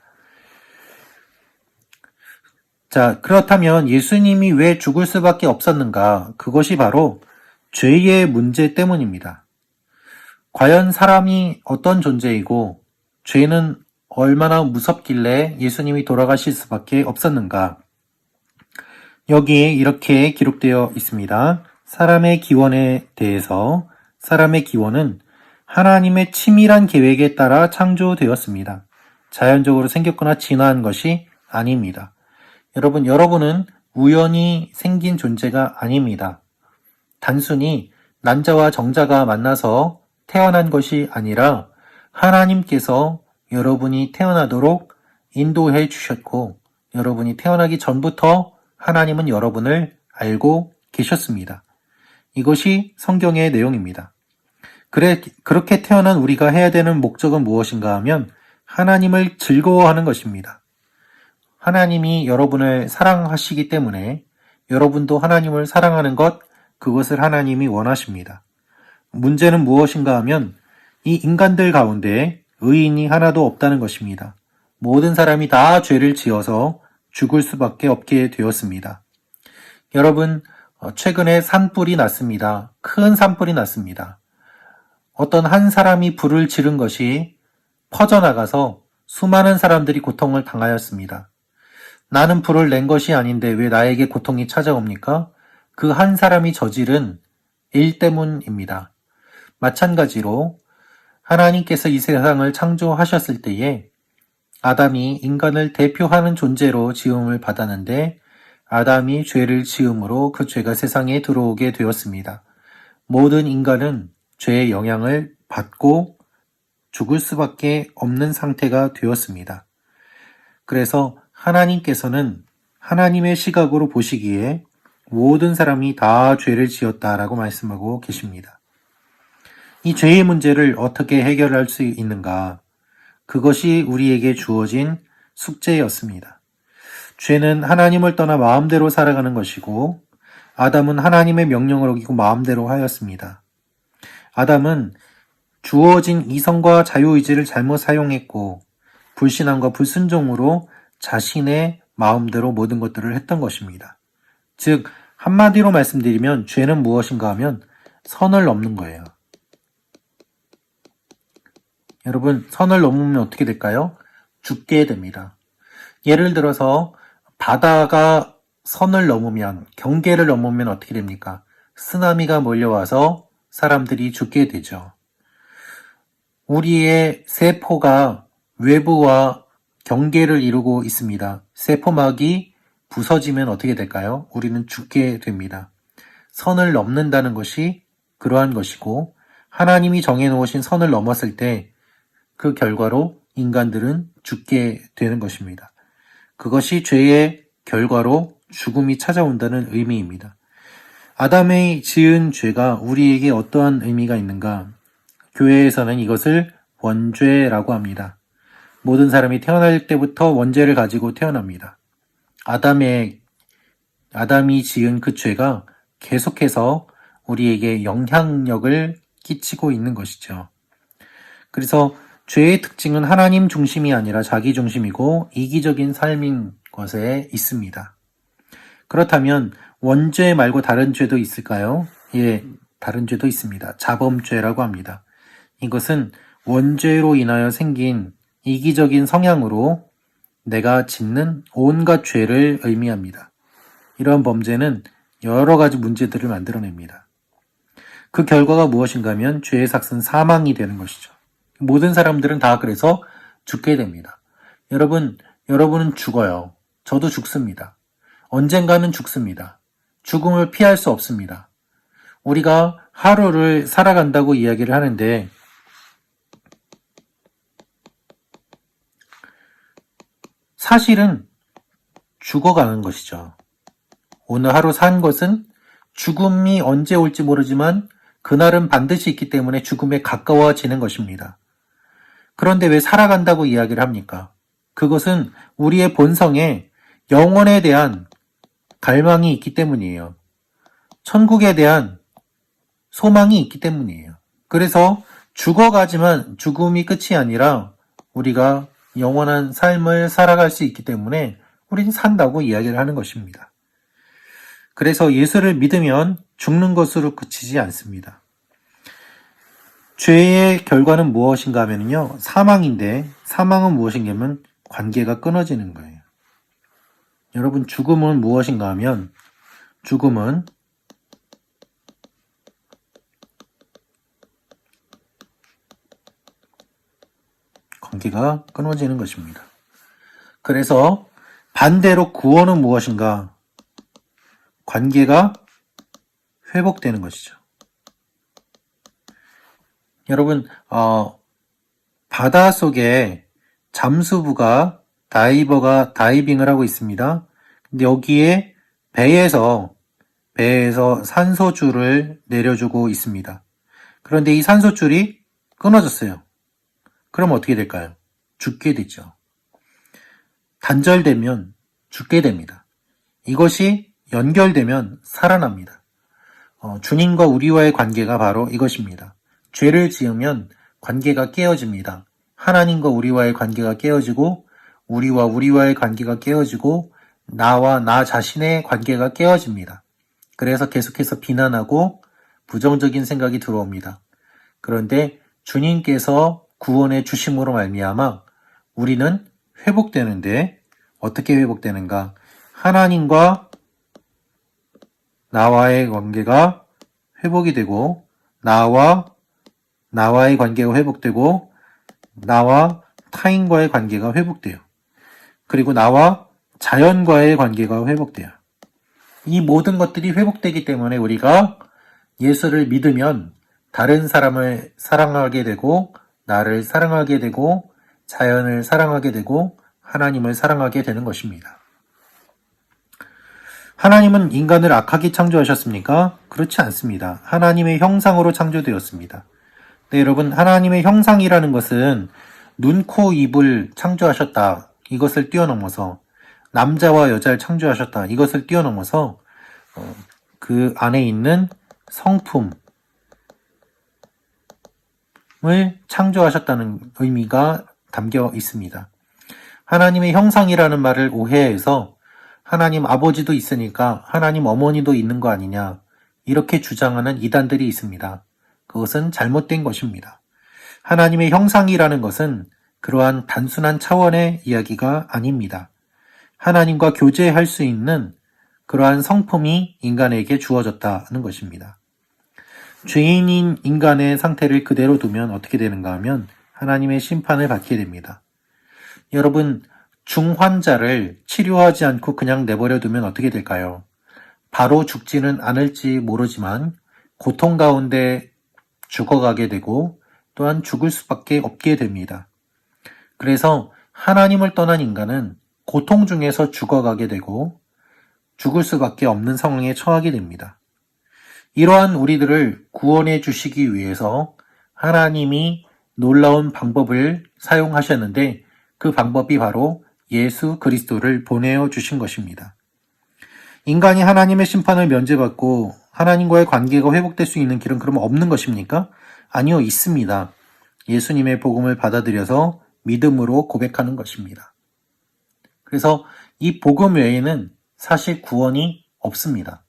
자, 그렇다면 예수님이 왜 죽을 수밖에 없었는가? 그것이 바로 죄의 문제 때문입니다. 과연 사람이 어떤 존재이고 죄는 얼마나 무섭길래 예수님이 돌아가실 수밖에 없었는가? 여기에 이렇게 기록되어 있습니다. 사람의 기원에 대해서 사람의 기원은 하나님의 치밀한 계획에 따라 창조되었습니다. 자연적으로 생겼거나 진화한 것이 아닙니다. 여러분은 우연히 생긴 존재가 아닙니다. 단순히 난자와 정자가 만나서 태어난 것이 아니라 하나님께서 여러분이 태어나도록 인도해 주셨고 여러분이 태어나기 전부터 하나님은 여러분을 알고 계셨습니다. 이것이 성경의 내용입니다. 그렇게 태어난 우리가 해야 되는 목적은 무엇인가 하면 하나님을 즐거워하는 것입니다. 하나님이 여러분을 사랑하시기 때문에 여러분도 하나님을 사랑하는 것, 그것을 하나님이 원하십니다. 문제는 무엇인가 하면 이 인간들 가운데 의인이 하나도 없다는 것입니다. 모든 사람이 다 죄를 지어서 죽을 수밖에 없게 되었습니다. 여러분, 최근에 산불이 났습니다. 큰 산불이 났습니다. 어떤 한 사람이 불을 지른 것이 퍼져나가서 수많은 사람들이 고통을 당하였습니다. 나는 불을 낸 것이 아닌데 왜 나에게 고통이 찾아옵니까? 그 한 사람이 저지른 일 때문입니다. 마찬가지로 하나님께서 이 세상을 창조하셨을 때에 아담이 인간을 대표하는 존재로 지음을 받았는데 아담이 죄를 지음으로 그 죄가 세상에 들어오게 되었습니다. 모든 인간은 죄의 영향을 받고 죽을 수밖에 없는 상태가 되었습니다. 그래서 하나님께서는 하나님의 시각으로 보시기에 모든 사람이 다 죄를 지었다라고 말씀하고 계십니다. 이 죄의 문제를 어떻게 해결할 수 있는가? 그것이 우리에게 주어진 숙제였습니다. 죄는 하나님을 떠나 마음대로 살아가는 것이고 아담은 하나님의 명령을 어기고 마음대로 하였습니다. 아담은 주어진 이성과 자유의지를 잘못 사용했고 불신앙과 불순종으로 자신의 마음대로 모든 것들을 했던 것입니다. 즉 한마디로 말씀드리면 죄는 무엇인가 하면 선을 넘는 거예요. 여러분, 선을 넘으면 어떻게 될까요? 죽게 됩니다. 예를 들어서 바다가 선을 넘으면, 경계를 넘으면 어떻게 됩니까? 쓰나미가 몰려와서 사람들이 죽게 되죠. 우리의 세포가 외부와 경계를 이루고 있습니다. 세포막이 부서지면 어떻게 될까요? 우리는 죽게 됩니다. 선을 넘는다는 것이 그러한 것이고 하나님이 정해놓으신 선을 넘었을 때 그 결과로 인간들은 죽게 되는 것입니다. 그것이 죄의 결과로 죽음이 찾아온다는 의미입니다. 아담의 지은 죄가 우리에게 어떠한 의미가 있는가? 교회에서는 이것을 원죄라고 합니다. 모든 사람이 태어날 때부터 원죄를 가지고 태어납니다. 아담이 지은 그 죄가 계속해서 우리에게 영향력을 끼치고 있는 것이죠. 그래서 죄의 특징은 하나님 중심이 아니라 자기 중심이고 이기적인 삶인 것에 있습니다. 그렇다면 원죄 말고 다른 죄도 있을까요? 예, 다른 죄도 있습니다. 자범죄라고 합니다. 이것은 원죄로 인하여 생긴 이기적인 성향으로 내가 짓는 온갖 죄를 의미합니다. 이러한 범죄는 여러 가지 문제들을 만들어냅니다. 그 결과가 무엇인가 하면 죄의 삭은 사망이 되는 것이죠. 모든 사람들은 다 그래서 죽게 됩니다. 여러분은 죽어요. 저도 죽습니다. 언젠가는 죽습니다. 죽음을 피할 수 없습니다. 우리가 하루를 살아간다고 이야기를 하는데 사실은 죽어가는 것이죠. 오늘 하루 산 것은 죽음이 언제 올지 모르지만 그날은 반드시 있기 때문에 죽음에 가까워지는 것입니다. 그런데 왜 살아간다고 이야기를 합니까? 그것은 우리의 본성에 영혼에 대한 갈망이 있기 때문이에요. 천국에 대한 소망이 있기 때문이에요. 그래서 죽어가지만 죽음이 끝이 아니라 우리가 영원한 삶을 살아갈 수 있기 때문에 우리는 산다고 이야기를 하는 것입니다. 그래서 예수를 믿으면 죽는 것으로 그치지 않습니다. 죄의 결과는 무엇인가 하면요, 사망인데 사망은 무엇인가 하면 관계가 끊어지는 거예요. 여러분, 죽음은 무엇인가 하면 죽음은 관계가 끊어지는 것입니다. 그래서 반대로 구원은 무엇인가? 관계가 회복되는 것이죠. 여러분, 바다 속에 잠수부가 다이버가 다이빙을 하고 있습니다. 근데 여기에 배에서 산소줄을 내려주고 있습니다. 그런데 이 산소줄이 끊어졌어요. 그럼 어떻게 될까요? 죽게 되죠. 단절되면 죽게 됩니다. 이것이 연결되면 살아납니다. 주님과 우리와의 관계가 바로 이것입니다. 죄를 지으면 관계가 깨어집니다. 하나님과 우리와의 관계가 깨어지고 우리와 우리와의 관계가 깨어지고 나와 나 자신의 관계가 깨어집니다. 그래서 계속해서 비난하고 부정적인 생각이 들어옵니다. 그런데 주님께서 구원해 주심으로 말미암아 우리는 회복되는데 어떻게 회복되는가? 하나님과 나와의 관계가 회복이 되고 나와의 관계가 회복되고 나와 타인과의 관계가 회복돼요. 그리고 나와 자연과의 관계가 회복돼요. 이 모든 것들이 회복되기 때문에 우리가 예수를 믿으면 다른 사람을 사랑하게 되고 나를 사랑하게 되고 자연을 사랑하게 되고 하나님을 사랑하게 되는 것입니다. 하나님은 인간을 악하게 창조하셨습니까? 그렇지 않습니다. 하나님의 형상으로 창조되었습니다. 네, 여러분, 하나님의 형상이라는 것은 눈, 코, 입을 창조하셨다. 이것을 뛰어넘어서 남자와 여자를 창조하셨다. 이것을 뛰어넘어서 그 안에 있는 성품을 창조하셨다는 의미가 담겨 있습니다. 하나님의 형상이라는 말을 오해해서 하나님 아버지도 있으니까 하나님 어머니도 있는 거 아니냐, 이렇게 주장하는 이단들이 있습니다. 그것은 잘못된 것입니다. 하나님의 형상이라는 것은 그러한 단순한 차원의 이야기가 아닙니다. 하나님과 교제할 수 있는 그러한 성품이 인간에게 주어졌다는 것입니다. 죄인인 인간의 상태를 그대로 두면 어떻게 되는가 하면 하나님의 심판을 받게 됩니다. 여러분, 중환자를 치료하지 않고 그냥 내버려 두면 어떻게 될까요? 바로 죽지는 않을지 모르지만 고통 가운데 죽어가게 되고 또한 죽을 수밖에 없게 됩니다. 그래서 하나님을 떠난 인간은 고통 중에서 죽어가게 되고 죽을 수밖에 없는 상황에 처하게 됩니다. 이러한 우리들을 구원해 주시기 위해서 하나님이 놀라운 방법을 사용하셨는데 그 방법이 바로 예수 그리스도를 보내어 주신 것입니다. 인간이 하나님의 심판을 면제받고 하나님과의 관계가 회복될 수 있는 길은 그러면 없는 것입니까? 아니요, 있습니다. 예수님의 복음을 받아들여서 믿음으로 고백하는 것입니다. 그래서 이 복음 외에는 사실 구원이 없습니다.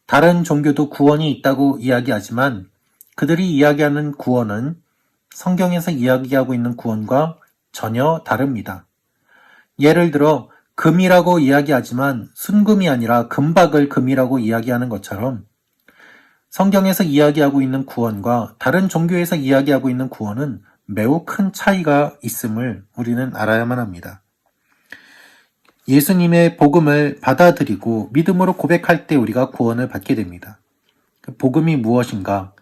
다른 종교도 구원이 있다고 이야기하지만 그들이 이야기하는 구원은 성경에서 이야기하고 있는 구원과 전혀 다릅니다. 예를 들어 금이라고 이야기하지만 순금이 아니라 금박을 금이라고 이야기하는 것처럼 성경에서 이야기하고 있는 구원과 다른 종교에서 이야기하고 있는 구원은 매우 큰 차이가 있음을 우리는 알아야만 합니다. 예수님의 복음을 받아들이고 믿음으로 고백할 때 우리가 구원을 받게 됩니다. 복음이 무엇인가?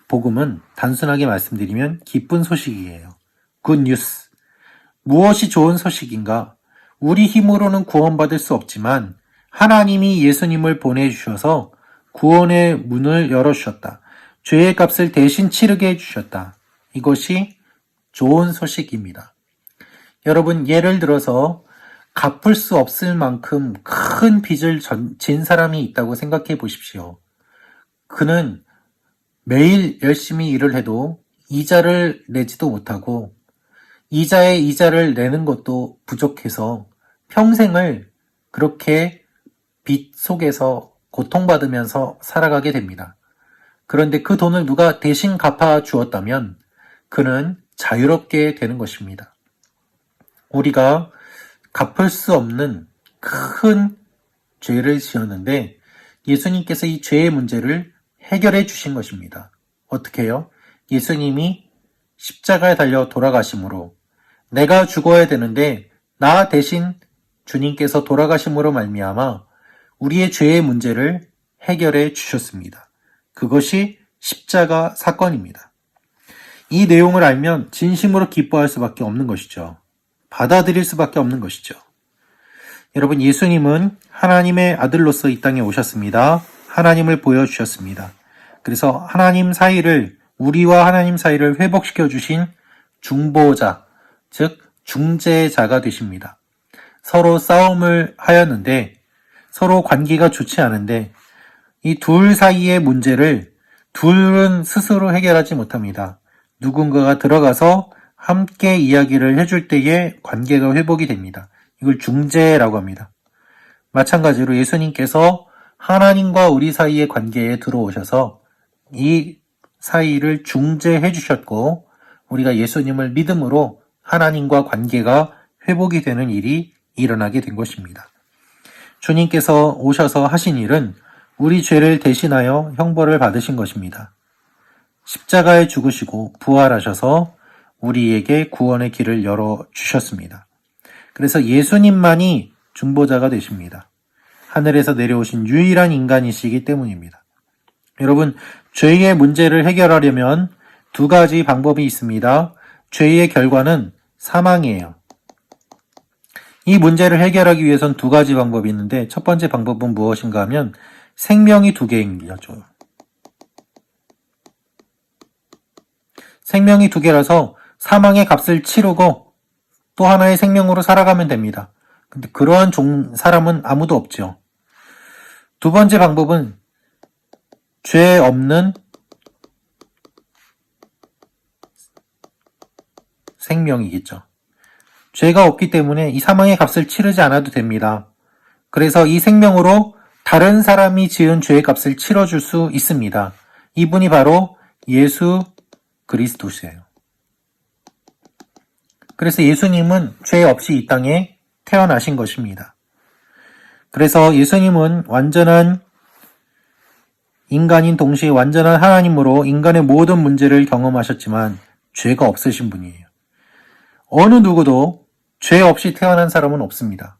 복음은 단순하게 말씀드리면 기쁜 소식이에요. 굿 뉴스. 무엇이 좋은 소식인가? 우리 힘으로는 구원받을 수 없지만 하나님이 예수님을 보내주셔서 구원의 문을 열어주셨다. 죄의 값을 대신 치르게 해주셨다. 이것이 좋은 소식입니다. 여러분, 예를 들어서 갚을 수 없을 만큼 큰 빚을 진 사람이 있다고 생각해 보십시오. 그는 매일 열심히 일을 해도 이자를 내지도 못하고 이자에 이자를 내는 것도 부족해서 평생을 그렇게 빚 속에서 고통받으면서 살아가게 됩니다. 그런데 그 돈을 누가 대신 갚아 주었다면 그는 자유롭게 되는 것입니다. 우리가 갚을 수 없는 큰 죄를 지었는데 예수님께서 이 죄의 문제를 해결해 주신 것입니다. 어떻게 해요? 예수님이 십자가에 달려 돌아가심으로 내가 죽어야 되는데 나 대신 주님께서 돌아가심으로 말미암아 우리의 죄의 문제를 해결해 주셨습니다. 그것이 십자가 사건입니다. 이 내용을 알면 진심으로 기뻐할 수밖에 없는 것이죠. 받아들일 수밖에 없는 것이죠. 여러분, 예수님은 하나님의 아들로서 이 땅에 오셨습니다. 하나님을 보여주셨습니다. 그래서 하나님 사이를, 우리와 하나님 사이를 회복시켜 주신 중보자, 즉 중재자가 되십니다. 서로 싸움을 하였는데 서로 관계가 좋지 않은데 이 둘 사이의 문제를 둘은 스스로 해결하지 못합니다. 누군가가 들어가서 함께 이야기를 해줄 때에 관계가 회복이 됩니다. 이걸 중재라고 합니다. 마찬가지로 예수님께서 하나님과 우리 사이의 관계에 들어오셔서 이 사이를 중재해 주셨고 우리가 예수님을 믿음으로 하나님과 관계가 회복이 되는 일이 일어나게 된 것입니다. 주님께서 오셔서 하신 일은 우리 죄를 대신하여 형벌을 받으신 것입니다. 십자가에 죽으시고 부활하셔서 우리에게 구원의 길을 열어주셨습니다. 그래서 예수님만이 중보자가 되십니다. 하늘에서 내려오신 유일한 인간이시기 때문입니다. 여러분, 죄의 문제를 해결하려면 두 가지 방법이 있습니다. 죄의 결과는 사망이에요. 이 문제를 해결하기 위해선 두 가지 방법이 있는데 첫 번째 방법은 무엇인가 하면 생명이 두 개입니다. 생명이 두 개라서 사망의 값을 치르고 또 하나의 생명으로 살아가면 됩니다. 근데 그러한 사람은 아무도 없죠. 두 번째 방법은 죄 없는 생명이겠죠. 죄가 없기 때문에 이 사망의 값을 치르지 않아도 됩니다. 그래서 이 생명으로 다른 사람이 지은 죄의 값을 치러줄 수 있습니다. 이분이 바로 예수 그리스도시예요. 그래서 예수님은 죄 없이 이 땅에 태어나신 것입니다. 그래서 예수님은 완전한 인간인 동시에 완전한 하나님으로 인간의 모든 문제를 경험하셨지만 죄가 없으신 분이에요. 어느 누구도 죄 없이 태어난 사람은 없습니다.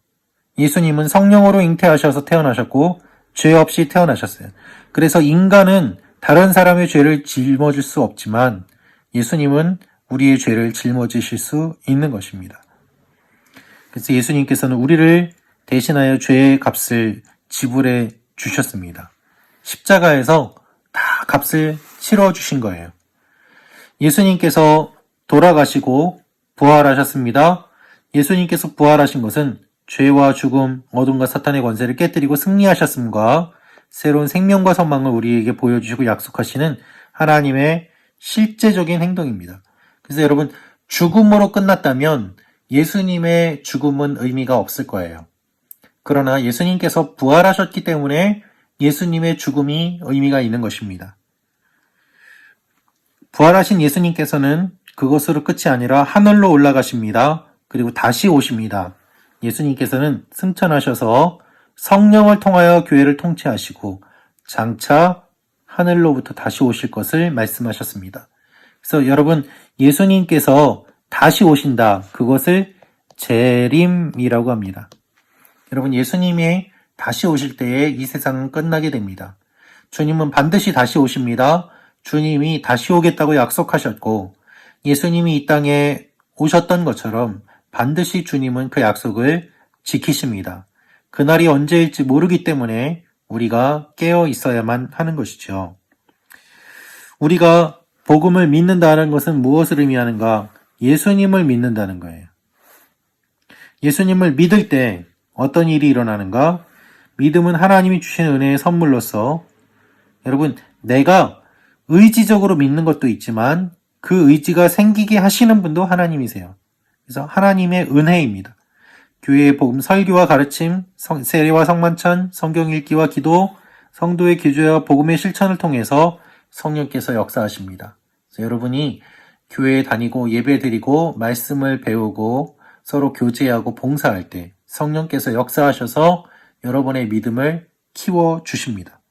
예수님은 성령으로 잉태하셔서 태어나셨고 죄 없이 태어나셨어요. 그래서 인간은 다른 사람의 죄를 짊어질 수 없지만 예수님은 우리의 죄를 짊어지실 수 있는 것입니다. 그래서 예수님께서는 우리를 대신하여 죄의 값을 지불해 주셨습니다. 십자가에서 다 값을 치러 주신 거예요. 예수님께서 돌아가시고 부활하셨습니다. 예수님께서 부활하신 것은 죄와 죽음, 어둠과 사탄의 권세를 깨뜨리고 승리하셨음과 새로운 생명과 소망을 우리에게 보여주시고 약속하시는 하나님의 실제적인 행동입니다. 그래서 여러분, 죽음으로 끝났다면 예수님의 죽음은 의미가 없을 거예요. 그러나 예수님께서 부활하셨기 때문에 예수님의 죽음이 의미가 있는 것입니다. 부활하신 예수님께서는 그것으로 끝이 아니라 하늘로 올라가십니다. 그리고 다시 오십니다. 예수님께서는 승천하셔서 성령을 통하여 교회를 통치하시고 장차 하늘로부터 다시 오실 것을 말씀하셨습니다. 그래서 여러분, 예수님께서 다시 오신다. 그것을 재림이라고 합니다. 여러분, 예수님이 다시 오실 때에 이 세상은 끝나게 됩니다. 주님은 반드시 다시 오십니다. 주님이 다시 오겠다고 약속하셨고, 예수님이 이 땅에 오셨던 것처럼 반드시 주님은 그 약속을 지키십니다. 그날이 언제일지 모르기 때문에 우리가 깨어 있어야만 하는 것이죠. 우리가 복음을 믿는다는 것은 무엇을 의미하는가? 예수님을 믿는다는 거예요. 예수님을 믿을 때 어떤 일이 일어나는가? 믿음은 하나님이 주신 은혜의 선물로서 여러분, 내가 의지적으로 믿는 것도 있지만 그 의지가 생기게 하시는 분도 하나님이세요. 그래서 하나님의 은혜입니다. 교회의 복음 설교와 가르침, 세례와 성만찬, 성경 읽기와 기도, 성도의 기도와 복음의 실천을 통해서 성령께서 역사하십니다. 그래서 여러분이 교회에 다니고 예배 드리고 말씀을 배우고 서로 교제하고 봉사할 때 성령께서 역사하셔서 여러분의 믿음을 키워주십니다.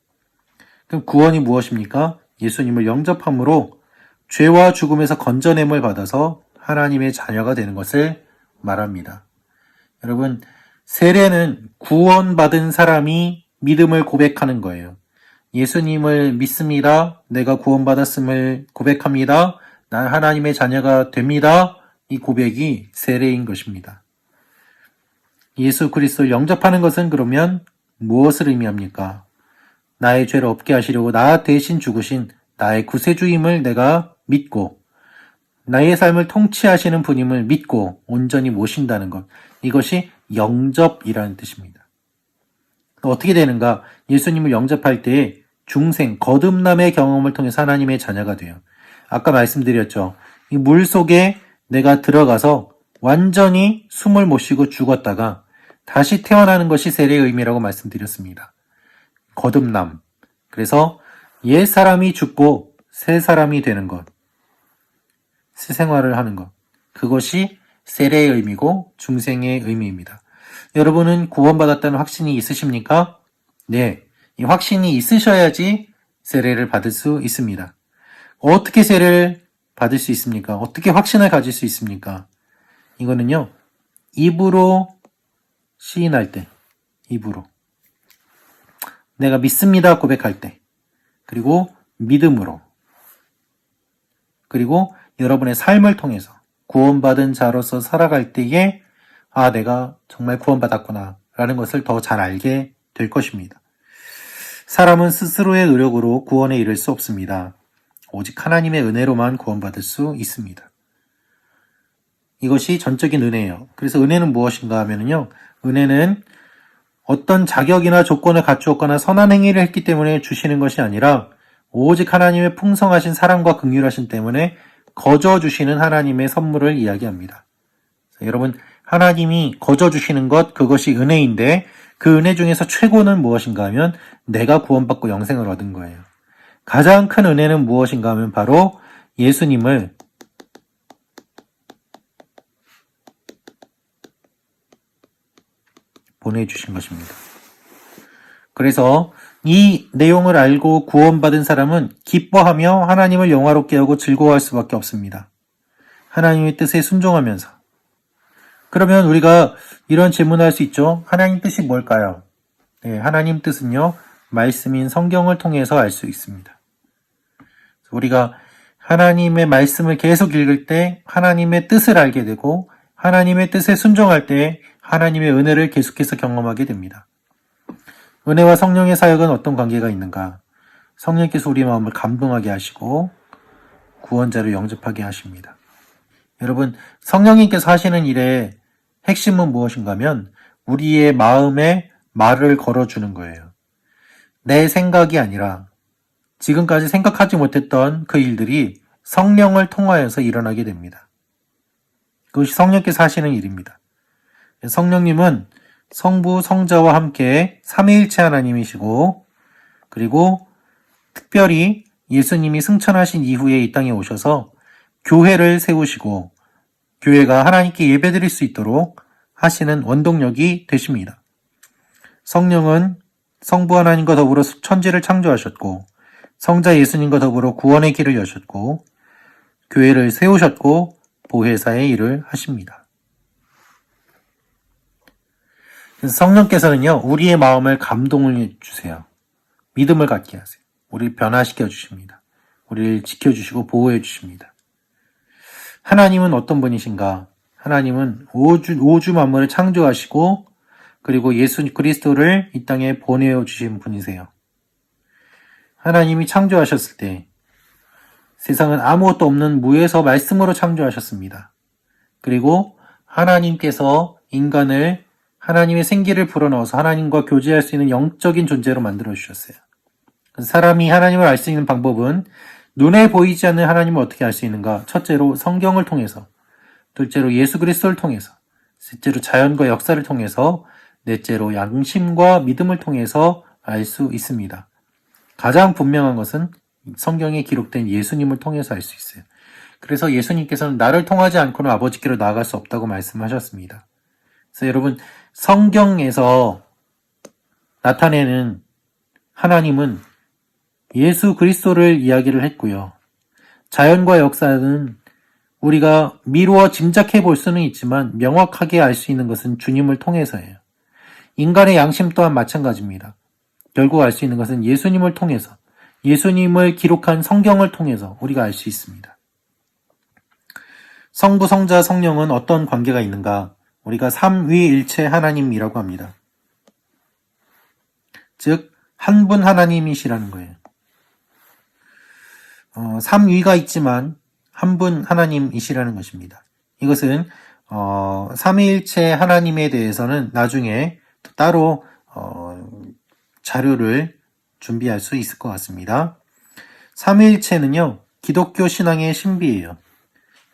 그럼 구원이 무엇입니까? 예수님을 영접함으로 죄와 죽음에서 건져냄을 받아서 하나님의 자녀가 되는 것을 말합니다. 여러분, 세례는 구원받은 사람이 믿음을 고백하는 거예요. 예수님을 믿습니다. 내가 구원받았음을 고백합니다. 난 하나님의 자녀가 됩니다. 이 고백이 세례인 것입니다. 예수 그리스도를 영접하는 것은 그러면 무엇을 의미합니까? 나의 죄를 없게 하시려고 나 대신 죽으신 나의 구세주임을 내가 믿고 나의 삶을 통치하시는 분임을 믿고 온전히 모신다는 것. 이것이 영접이라는 뜻입니다. 어떻게 되는가? 예수님을 영접할 때 중생, 거듭남의 경험을 통해서 하나님의 자녀가 돼요. 아까 말씀드렸죠. 이 물 속에 내가 들어가서 완전히 숨을 못 쉬고 죽었다가 다시 태어나는 것이 세례의 의미라고 말씀드렸습니다. 거듭남. 그래서 옛 사람이 죽고 새 사람이 되는 것. 새 생활을 하는 것. 그것이 세례의 의미고 중생의 의미입니다. 여러분은 구원받았다는 확신이 있으십니까? 네. 이 확신이 있으셔야지 세례를 받을 수 있습니다. 어떻게 세례를 받을 수 있습니까? 어떻게 확신을 가질 수 있습니까? 이거는요, 입으로 시인할 때, 입으로. 내가 믿습니다 고백할 때, 그리고 믿음으로, 그리고 여러분의 삶을 통해서 구원받은 자로서 살아갈 때에 내가 정말 구원받았구나 라는 것을 더 잘 알게 될 것입니다. 사람은 스스로의 노력으로 구원에 이를 수 없습니다. 오직 하나님의 은혜로만 구원받을 수 있습니다. 이것이 전적인 은혜예요. 그래서 은혜는 무엇인가 하면요, 은혜는 어떤 자격이나 조건을 갖추었거나 선한 행위를 했기 때문에 주시는 것이 아니라 오직 하나님의 풍성하신 사랑과 긍휼하심 때문에 거저 주시는 하나님의 선물을 이야기합니다. 여러분, 하나님이 거저 주시는 것, 그것이 은혜인데 그 은혜 중에서 최고는 무엇인가 하면 내가 구원받고 영생을 얻은 거예요. 가장 큰 은혜는 무엇인가 하면 바로 예수님을 보내주신 것입니다. 그래서 이 내용을 알고 구원받은 사람은 기뻐하며 하나님을 영화롭게 하고 즐거워할 수밖에 없습니다. 하나님의 뜻에 순종하면서. 그러면 우리가 이런 질문을 할 수 있죠. 하나님 뜻이 뭘까요? 네, 하나님 뜻은요, 말씀인 성경을 통해서 알 수 있습니다. 우리가 하나님의 말씀을 계속 읽을 때 하나님의 뜻을 알게 되고 하나님의 뜻에 순종할 때 하나님의 은혜를 계속해서 경험하게 됩니다. 은혜와 성령의 사역은 어떤 관계가 있는가? 성령께서 우리 마음을 감동하게 하시고 구원자를 영접하게 하십니다. 여러분, 성령님께서 하시는 일의 핵심은 무엇인가 하면 우리의 마음에 말을 걸어주는 거예요. 내 생각이 아니라 지금까지 생각하지 못했던 그 일들이 성령을 통하여서 일어나게 됩니다. 그것이 성령께서 하시는 일입니다. 성령님은 성부, 성자와 함께 삼위일체 하나님이시고, 그리고 특별히 예수님이 승천하신 이후에 이 땅에 오셔서 교회를 세우시고 교회가 하나님께 예배드릴 수 있도록 하시는 원동력이 되십니다. 성령은 성부 하나님과 더불어 천지를 창조하셨고 성자 예수님과 더불어 구원의 길을 여셨고 교회를 세우셨고 보혜사의 일을 하십니다. 성령께서는요, 우리의 마음을 감동을 주세요. 믿음을 갖게 하세요. 우리를 변화시켜 주십니다. 우리를 지켜주시고 보호해 주십니다. 하나님은 어떤 분이신가? 하나님은 오주 만물을 창조하시고 그리고 예수 그리스도를 이 땅에 보내어 주신 분이세요. 하나님이 창조하셨을 때 세상은 아무것도 없는 무에서 말씀으로 창조하셨습니다. 그리고 하나님께서 인간을 하나님의 생기를 불어넣어서 하나님과 교제할 수 있는 영적인 존재로 만들어주셨어요. 사람이 하나님을 알 수 있는 방법은 눈에 보이지 않는 하나님을 어떻게 알 수 있는가? 첫째로 성경을 통해서, 둘째로 예수 그리스도를 통해서, 셋째로 자연과 역사를 통해서, 넷째로 양심과 믿음을 통해서 알 수 있습니다. 가장 분명한 것은 성경에 기록된 예수님을 통해서 알 수 있어요. 그래서 예수님께서는 나를 통하지 않고는 아버지께로 나아갈 수 없다고 말씀하셨습니다. 그래서 여러분, 성경에서 나타내는 하나님은 예수 그리스도를 이야기를 했고요. 자연과 역사는 우리가 미루어 짐작해 볼 수는 있지만 명확하게 알 수 있는 것은 주님을 통해서예요. 인간의 양심 또한 마찬가지입니다. 결국 알 수 있는 것은 예수님을 통해서, 예수님을 기록한 성경을 통해서 우리가 알 수 있습니다. 성부, 성자, 성령은 어떤 관계가 있는가? 우리가 삼위일체 하나님이라고 합니다. 즉, 한 분 하나님이시라는 거예요. 삼위가 있지만 한 분 하나님이시라는 것입니다. 이것은 삼위일체 하나님에 대해서는 나중에 따로 자료를 준비할 수 있을 것 같습니다. 삼위일체는요, 기독교 신앙의 신비예요.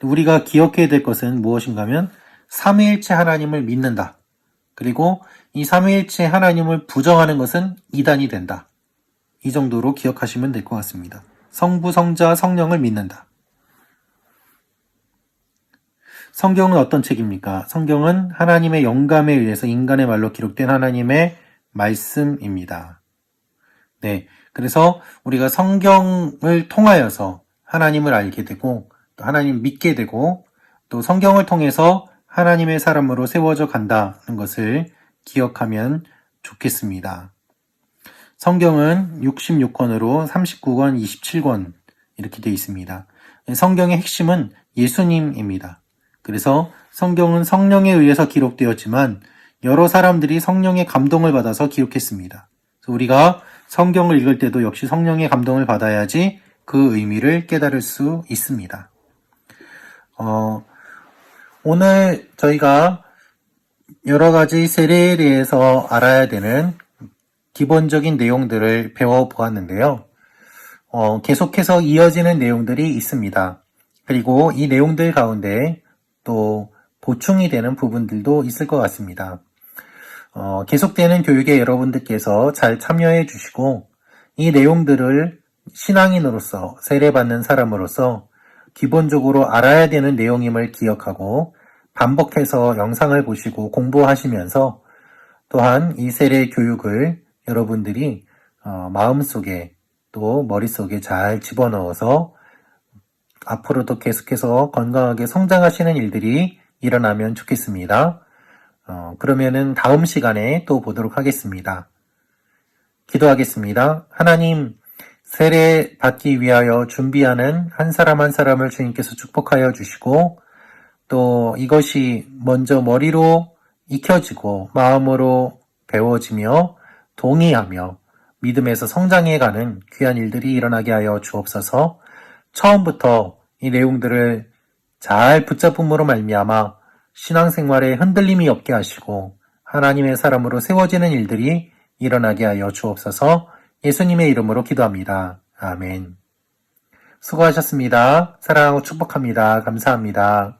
우리가 기억해야 될 것은 무엇인가 하면 삼위일체 하나님을 믿는다. 그리고 이 삼위일체 하나님을 부정하는 것은 이단이 된다. 이 정도로 기억하시면 될 것 같습니다. 성부, 성자, 성령을 믿는다. 성경은 어떤 책입니까? 성경은 하나님의 영감에 의해서 인간의 말로 기록된 하나님의 말씀입니다. 네, 그래서 우리가 성경을 통하여서 하나님을 알게 되고 또 하나님 믿게 되고 또 성경을 통해서 하나님의 사람으로 세워져 간다는 것을 기억하면 좋겠습니다. 성경은 66권으로 39권, 27권 이렇게 되어 있습니다. 성경의 핵심은 예수님입니다. 그래서 성경은 성령에 의해서 기록되었지만 여러 사람들이 성령의 감동을 받아서 기록했습니다. 그래서 우리가 성경을 읽을 때도 역시 성령의 감동을 받아야지 그 의미를 깨달을 수 있습니다. 오늘 저희가 여러 가지 세례에 대해서 알아야 되는 기본적인 내용들을 배워보았는데요. 계속해서 이어지는 내용들이 있습니다. 그리고 이 내용들 가운데 또 보충이 되는 부분들도 있을 것 같습니다. 계속되는 교육에 여러분들께서 잘 참여해 주시고 이 내용들을 신앙인으로서 세례받는 사람으로서 기본적으로 알아야 되는 내용임을 기억하고 반복해서 영상을 보시고 공부하시면서 또한 이 세례 교육을 여러분들이 마음속에 또 머릿속에 잘 집어넣어서 앞으로도 계속해서 건강하게 성장하시는 일들이 일어나면 좋겠습니다. 그러면은 다음 시간에 또 보도록 하겠습니다. 기도하겠습니다. 하나님, 세례 받기 위하여 준비하는 한 사람 한 사람을 주님께서 축복하여 주시고 또 이것이 먼저 머리로 익혀지고 마음으로 배워지며 동의하며 믿음에서 성장해가는 귀한 일들이 일어나게 하여 주옵소서. 처음부터 이 내용들을 잘 붙잡음으로 말미암아 신앙생활에 흔들림이 없게 하시고 하나님의 사람으로 세워지는 일들이 일어나게 하여 주옵소서. 예수님의 이름으로 기도합니다. 아멘. 수고하셨습니다. 사랑하고 축복합니다. 감사합니다.